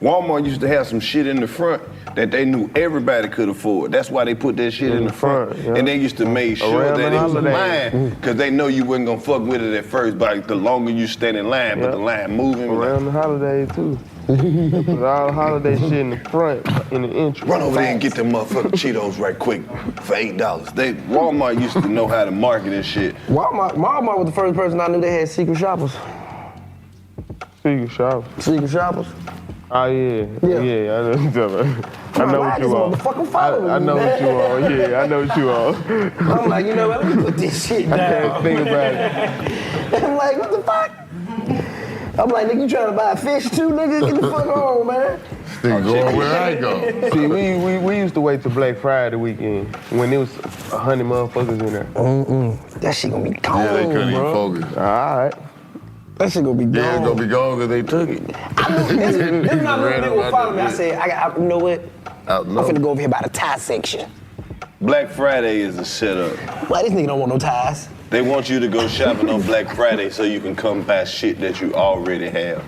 Walmart used to have some shit in the front that they knew everybody could afford. That's why they put that shit in the front. And they used to make sure Around that the it was holidays. mine, because they know you wasn't gonna fuck with it at first, but the longer you stand in line, but the line moving. Around the holidays too. They put all the holiday shit in the front, in the entrance. Run over there and get them motherfucking Cheetos right quick for $8. Walmart used to know how to market and shit. Walmart was the first person I knew that had secret shoppers. Secret shoppers? Secret shoppers? Oh yeah, I know what you're talking about. I know what you are. I know what you are. Yeah, I know what you are. I'm like, you know what? Let me put this shit down. I can't think about it. I'm like, what the fuck? I'm like, nigga, you trying to buy fish too, nigga? Get the fuck on, man. Still going where I go. See, we used to wait till Black Friday weekend when there was 100 motherfuckers in there. That shit gonna be gone, Yeah, they couldn't bro. even focus. All right. That shit gonna be gone. Yeah, it's gonna be gone because they took it. This not really people follow me. I said, you know what? I'm finna go over here by the tie section. Black Friday is a setup. Why this nigga don't want no ties? They want you to go shopping on Black Friday so you can come buy shit that you already have.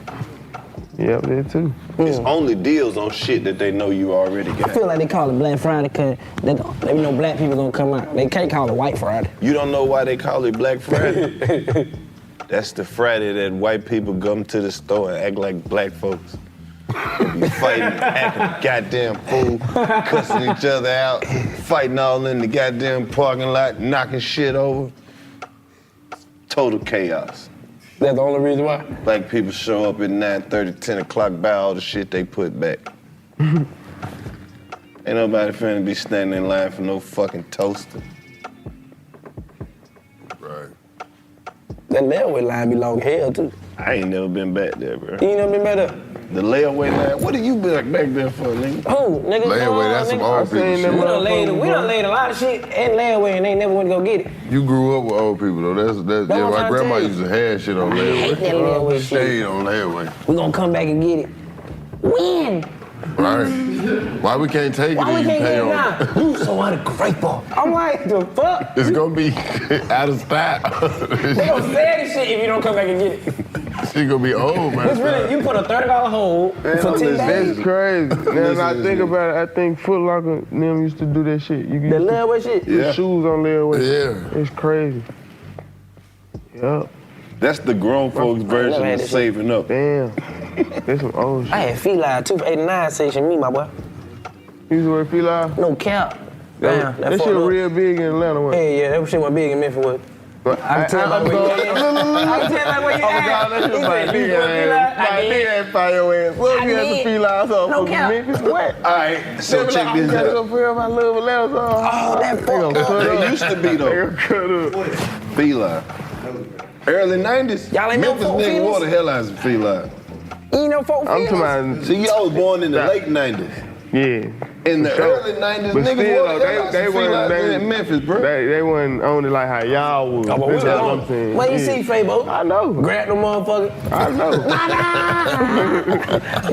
Yep, that too. It's only deals on shit that they know you already got. I feel like they call it Black Friday because they know black people gonna come out. They can't call it White Friday. You don't know why they call it Black Friday? That's the Friday that white people come to the store and act like black folks. They be fighting, acting goddamn fool, cussing each other out, fighting all in the goddamn parking lot, knocking shit over. Total chaos. That's the only reason why? Black people show up at 9:30, 10 o'clock, buy all the shit they put back. Ain't nobody finna be standing in line for no fucking toaster. Right. That layaway line be long hell too. I ain't never been back there, bro. You ain't never been back there? The layaway line? What have you been back there for, nigga? Who, nigga? Layaway, that's some old people shit. We done laid a lot of shit in layaway and they never went to go get it. You grew up with old people though. That's what I'm my trying to grandma tell you. used to have shit on layaway. hate that layaway shit. Stayed on layaway. We gonna come back and get it. When? Right. Why we can't take it Why we and you can't pay get it on? now? You so ungrateful. I'm like, the fuck? It's gonna be out of style. They gonna say this shit if you don't come back and get it. She gonna be old, man. It's really, you put a $30 hold for 10 days. That's crazy. Now that I think about it, I think Foot Locker them used to do that shit. You The layaway shit? Yeah. Shoes on layaway. Yeah. It's crazy. Yup. That's the grown folks version of saving up. Damn. That's some old shit. I had Feline 289 section, me, my boy. You used to wear Feline? No cap. Damn, That shit real big in Atlanta, wasn't it? Yeah, that shit was big in Memphis. Was. I can tell like where you at. I can tell like where you at. That shit my nigga ain't fire your ass. Look, you had some Felines on No from cap. Memphis. What? All right, so check this out. out. I love Atlanta. Oh, that fuck. They used to be though. Feline. Early 90s. Y'all ain't know Memphis folk nigga feelings? wore the hell out of Feline. You know folk I'm feelings? talking See, y'all was born in the late 90s. Yeah. In the For sure. early 90s, But niggas still, wasn't they weren't in Memphis, bro. They wasn't on it like how y'all was. Oh, but we That's was all on I'm saying. What you see, Fabo? I know. Grab them motherfucker. I know.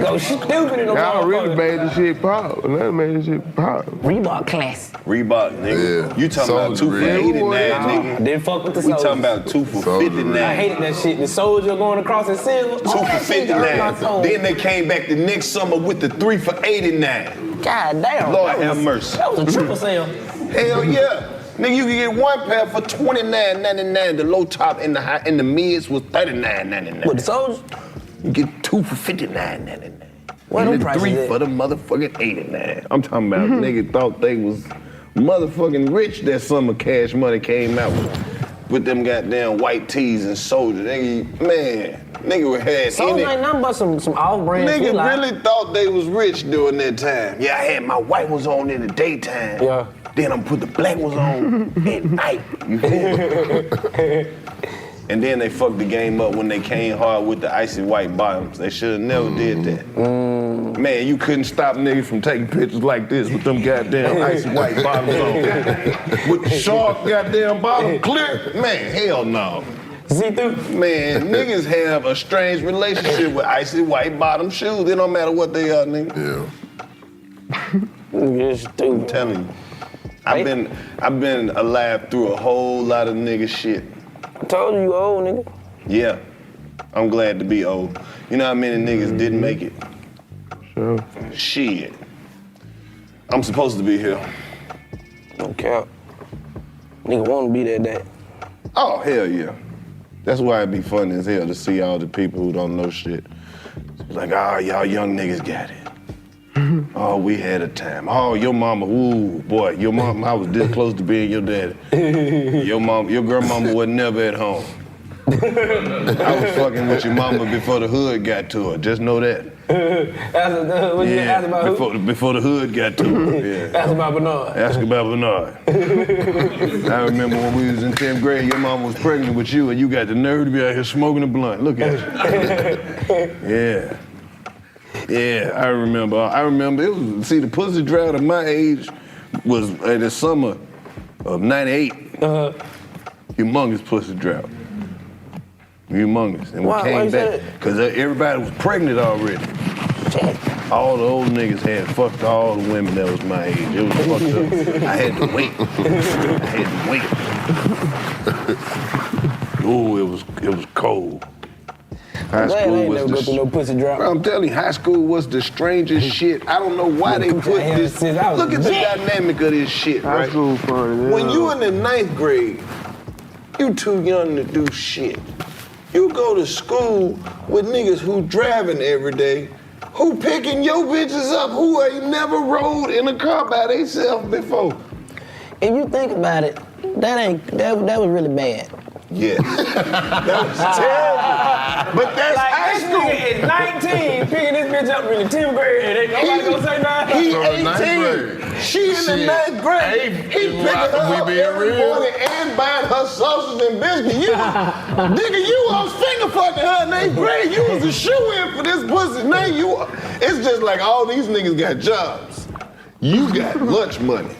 Go stupid in the Y'all really motherfucker. made the shit pop. That made the shit pop. Reebok class. Reebok, nigga. Yeah. You talking about 2 for 89, nigga. I didn't fuck with the We Soldier. talking about 2 for 59. I hated that shit. The Soldier going across in silver. 2 for 59. Then they came back the next summer with the 3 for 89. God damn. Lord have mercy. That was a triple sale. Hell yeah. Nigga, you can get one pair for $29.99. The low top and the mids was $39.99. What, the Soldier? You get 2 for $59.99. What and them the prices 3 at? for the motherfucking $89. I'm talking about nigga thought they was motherfucking rich that summer. Cash Money came out with them goddamn white tees and Soldier. Nigga had Soldier ain't nothing but some off-brand Nigga shit, like. really thought they was rich during that time. Yeah, I had my white ones on in the daytime. Yeah. Then I'm put the black ones on at night. You feel me? And then they fucked the game up when they came hard with the icy white bottoms. They should have never did that. Man, you couldn't stop niggas from taking pictures like this with them goddamn icy white bottoms on. With the sharp goddamn bottom clear. Man, hell no. See-through? Man, niggas have a strange relationship with icy white bottom shoes. It don't matter what they are, nigga. Yes, I'm telling you. I've been alive through a whole lot of nigga shit. I told you old, nigga. Yeah. I'm glad to be old. You know how many niggas didn't make it? Sure. Shit. I'm supposed to be here. No cap. Nigga want to be there that. Oh, hell yeah. That's why it'd be funny as hell to see all the people who don't know shit. It's like, y'all young niggas got it. Oh, we had a time. Oh, your mama, ooh, boy, your mama, I was this close to being your daddy. Your grandmama was never at home. I was fucking with your mama before the hood got to her. Just know that. What you ask about who? Before the hood got to her. Yeah. Ask about Bernard. Ask about Bernard. I remember when we was in 10th grade, your mama was pregnant with you and you got the nerve to be out here smoking a blunt. Look at you. Yeah. Yeah, I remember. It was, see, the pussy drought of my age was in the summer of 98. Humongous pussy drought. Humongous. And we came back because everybody was pregnant already. All the old niggas had fucked all the women that was my age. It was fucked up. I had to wait. Ooh, it was cold. High school was never go through no pussy drop. Bro, I'm telling you, high school was the strangest shit. I don't know why they put this. Look at the dynamic of this shit, right? High school fun. When you in the 9th grade, you too young to do shit. You go to school with niggas who driving every day, who picking your bitches up, who ain't never rode in a car by themselves before. If you think about it, that was really bad. Yeah. That was terrible. But that's like, high this school. nigga is 19, picking this bitch up in the 10th grade, and ain't nobody gonna say nothing. He 18. She in the 9th grade. He picking her up every morning and buying her sausage and biscuits. Nigga, you was finger fucking her in 8th grade. You was a shoe-in for this pussy. Now it's just like all these niggas got jobs. You got lunch money.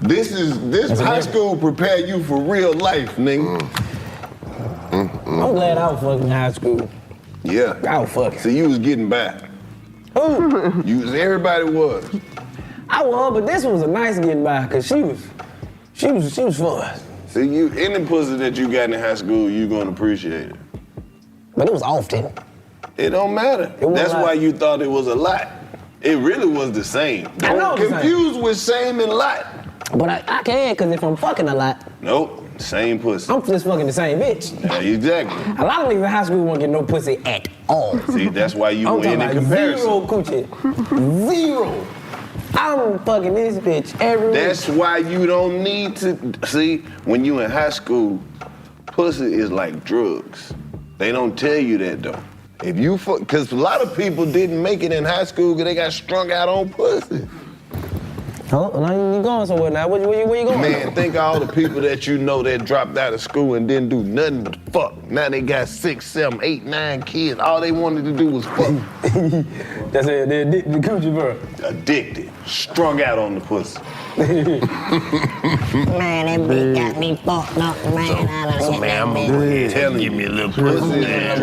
This high school prepare you for real life, nigga. I'm glad I was fucking in high school. Yeah. I was fucking. So you was getting by. Who? Everybody was. I was, but this one was a nice getting by, cause she was fun. See, any pussy that you got in high school, you gonna appreciate it. But it was often. It don't matter. That's why you thought it was a lot. It really was the same. I know Don't confuse with same and lot. But I can, cause if I'm fucking a lot. Nope, same pussy. I'm just fucking the same bitch. Yeah, exactly. A lot of niggas in high school won't get no pussy at all. See, that's why you win in comparison. Zero coochie. Zero. I'm fucking this bitch every week. That's why you don't need to, see, when you in high school, pussy is like drugs. They don't tell you that though. If you because a lot of people didn't make it in high school because they got strung out on pussy. Oh, now you going somewhere now. Where you going? Man, think of all the people that you know that dropped out of school and didn't do nothing but fuck. Now they got 6, 7, 8, 9 kids. All they wanted to do was fuck. That's it. They're addicted to coochie, bro. Addicted. Strung out on the pussy. Man, that bitch got me fucked up, man. Man, I'm gonna go ahead and give me a little pussy, man.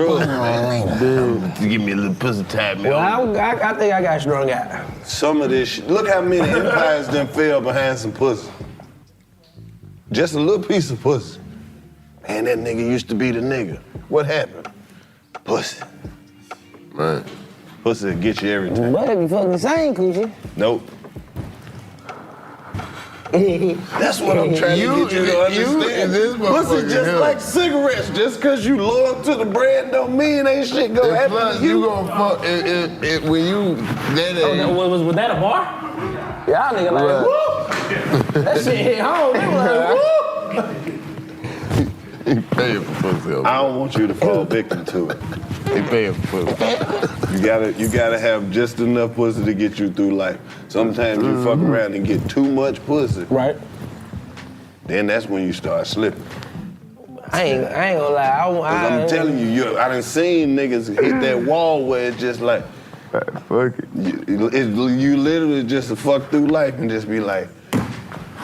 Give me a little pussy tap, man. Well, I think I got strung out. Some of this shit. Look how many empires done fell behind some pussy. Just a little piece of pussy. Man, that nigga used to be the nigga. What happened? Pussy. Man. Pussy will get you everything. But if you fucking same coochie. Nope. That's what I'm trying to get you to understand. Pussy just like cigarettes. Just because you loyal to the brand don't mean ain't shit gonna happen to you. You gonna fuck when you Was that a bar? Y'all nigga like, whoop! That shit hit home. They were like, whoop! He paying for pussy. I don't want you to fall victim to it. He paying for pussy. You gotta have just enough pussy to get you through life. Sometimes you fuck around and get too much pussy. Right. Then that's when you start slipping. I ain't gonna lie. I'm telling you, I done seen niggas hit that wall where it's just like, fuck it. You literally just fuck through life and just be like,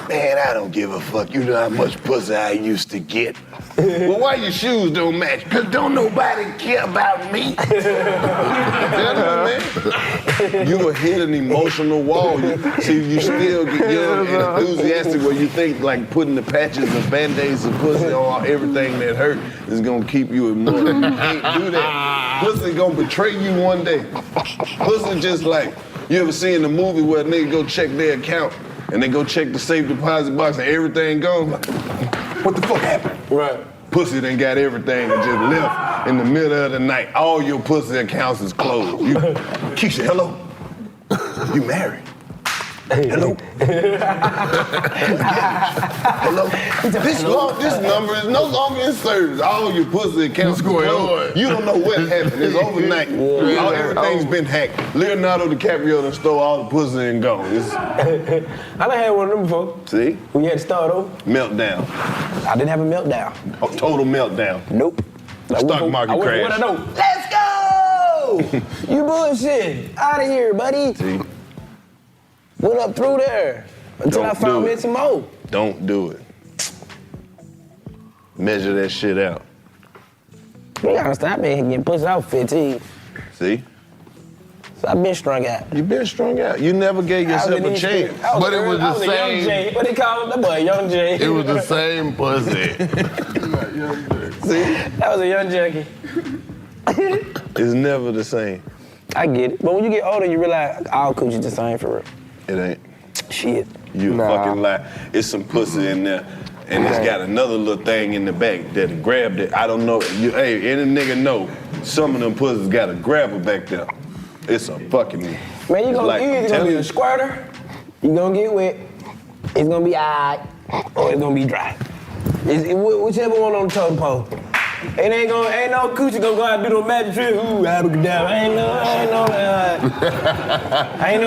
man, I don't give a fuck. You know how much pussy I used to get. Well, why your shoes don't match? Because don't nobody care about me. You will hit an emotional wall. You still get young and enthusiastic where you think like putting the patches of Band-Aids of pussy on everything that hurt is going to keep you immortal. You can't do that. Pussy going to betray you one day. Pussy just like, you ever seen a movie where a nigga go check their account and they go check the safe deposit box and everything gone? What the fuck happened? Right. Pussy done got everything and just left in the middle of the night. All your pussy accounts is closed. Keisha, hello? You married? Hello? Hello? This number is no longer in service. All your pussy accounts going closed. on? You don't know what happened. It's overnight. Everything's been hacked. Leonardo DiCaprio done stole all the pussy and gone. I done had one of them before. See? When you had to start over. Meltdown. I didn't have a meltdown. A total meltdown. Nope. Stock market crash. Let's go! You bullshit. Out of here, buddy. See? Went up through there until I found me some more. Don't do it. Measure that shit out. You gotta stop being getting pussy out 15. See? So I've been strung out. You been strung out. You never gave yourself a chance. But it was the same. Young Jay. What they call that boy? Young Jay. It was the same pussy. See? That was a young junkie. It's never the same. I get it. But when you get older, you realize all coochie the same for real. It ain't. Shit. You fucking lie. It's some pussy in there, and it's got another little thing in the back that grabbed it. I don't know. Hey, any nigga know, some of them pussies got a grabber back there. It's a fucking... Man, you either gonna be a squirter, you gonna get wet, it's gonna be alright, or it's gonna be dry. Whichever one on the totem pole. Ain't no coochie gonna go out and do no magic trick. Ooh, abracadabra. Ain't no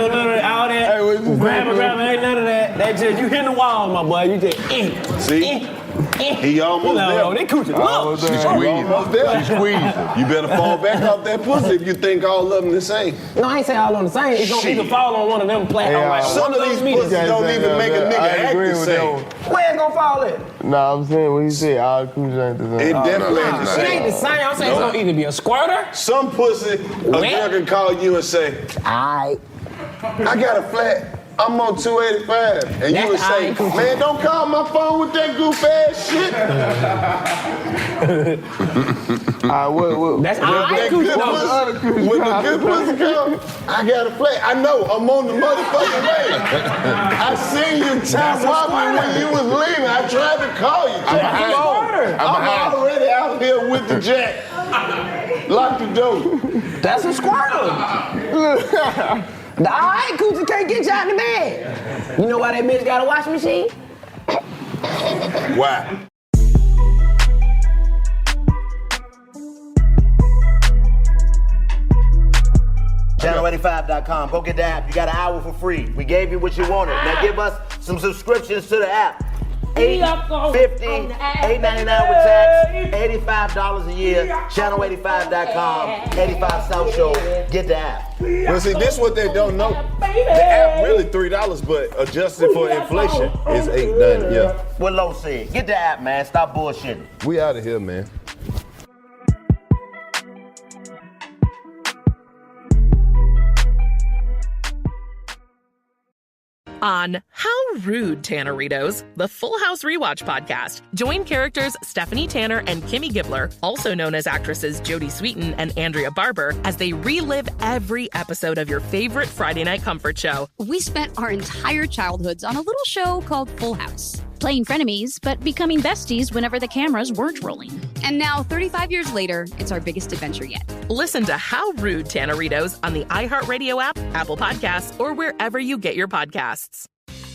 none of that. All that. Grab, ain't none of that. That just, you hit the wall, my boy. You just, See? He almost there. They coochie. Look. She's almost there. She's squeezing. You better fall back off that pussy if you think all of them the same. No, I ain't saying all on the same. It's gonna either fall on one of them platforms. Some of these pussies don't even make a nigga act the same. Where it gonna fall at? Nah, I'm saying what he said, all coochie ain't the same. It definitely ain't the same. It ain't the same. I'm saying it's gonna either be a squirter. Some pussy, a girl can call you and say, alright, I got a flat. I'm on 285. And you would say, man, don't call my phone with that goof ass shit. That's all right. When the good pussy come, I got a flat. I know, I'm on the motherfucking way. I seen you top hopping when you was leaving. I tried to call you. I'm already out here with the jack. Lock the door. That's a squirter. The alright coochie can't get you out in the bed. You know why that bitch got a washing machine? Why? Channel Channel85.com. Go get the app. You got an hour for free. We gave you what you wanted. Now give us some subscriptions to the app. $8.50, $8.99 with tax, $85 a year. Channel85.com, 85 South Show. Get the app. Well, see, this is what they don't know. The app really $3, but adjusted for inflation is $8.90. Yeah. What Lo said. Get the app, man. Stop bullshitting. We out of here, man. On How Rude, Tanneritos, the Full House Rewatch podcast. Join characters Stephanie Tanner and Kimmy Gibbler, also known as actresses Jodie Sweetin and Andrea Barber, as they relive every episode of your favorite Friday night comfort show. We spent our entire childhoods on a little show called Full House, playing frenemies, but becoming besties whenever the cameras weren't rolling. And now, 35 years later, it's our biggest adventure yet. Listen to How Rude, Tanneritos on the iHeartRadio app, Apple Podcasts, or wherever you get your podcasts.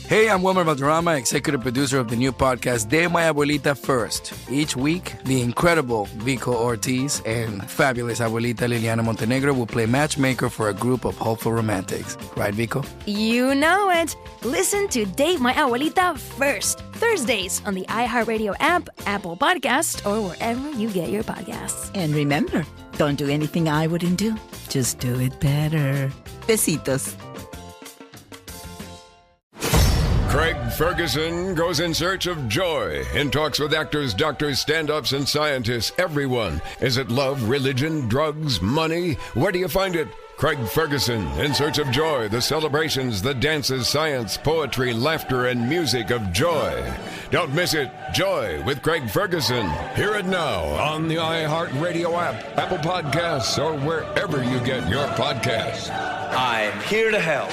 Hey, I'm Wilmer Valderrama, executive producer of the new podcast De My Abuelita First. Each week, the incredible Vico Ortiz and fabulous abuelita Liliana Montenegro will play matchmaker for a group of hopeful romantics. Right, Vico? You know it. Listen to Date My Abuelita First, Thursdays on the iHeartRadio app, Apple Podcast, or wherever you get your podcasts. And remember, don't do anything I wouldn't do. Just do it better. Besitos. Craig Ferguson goes in search of joy and talks with actors, doctors, stand-ups, and scientists. Everyone. Is it love, religion, drugs, money? Where do you find it? Craig Ferguson, in search of joy, the celebrations, the dances, science, poetry, laughter, and music of joy. Don't miss it. Joy with Craig Ferguson. Hear it now on the iHeartRadio app, Apple Podcasts, or wherever you get your podcasts. I'm here to help.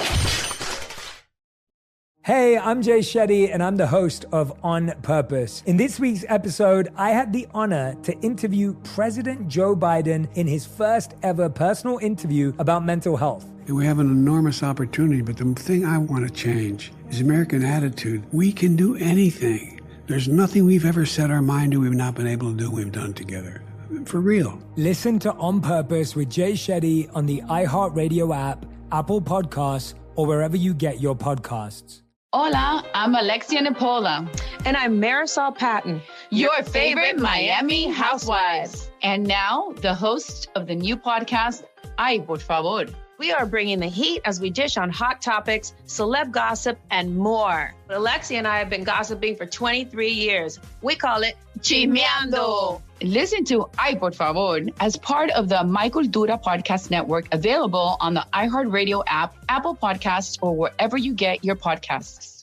Hey, I'm Jay Shetty, and I'm the host of On Purpose. In this week's episode, I had the honor to interview President Joe Biden in his first ever personal interview about mental health. We have an enormous opportunity, but the thing I want to change is American attitude. We can do anything. There's nothing we've ever set our mind to we've not been able to do we've done together. For real. Listen to On Purpose with Jay Shetty on the iHeartRadio app, Apple Podcasts, or wherever you get your podcasts. Hola, I'm Alexia Napola. And I'm Marisol Patton, your favorite Miami housewives. And now, the host of the new podcast, Ay, por favor. We are bringing the heat as we dish on hot topics, celeb gossip, and more. Alexia and I have been gossiping for 23 years. We call it Chismeando. Listen to Ay, por favor as part of the My Cultura Podcast Network, available on the iHeartRadio app, Apple Podcasts, or wherever you get your podcasts.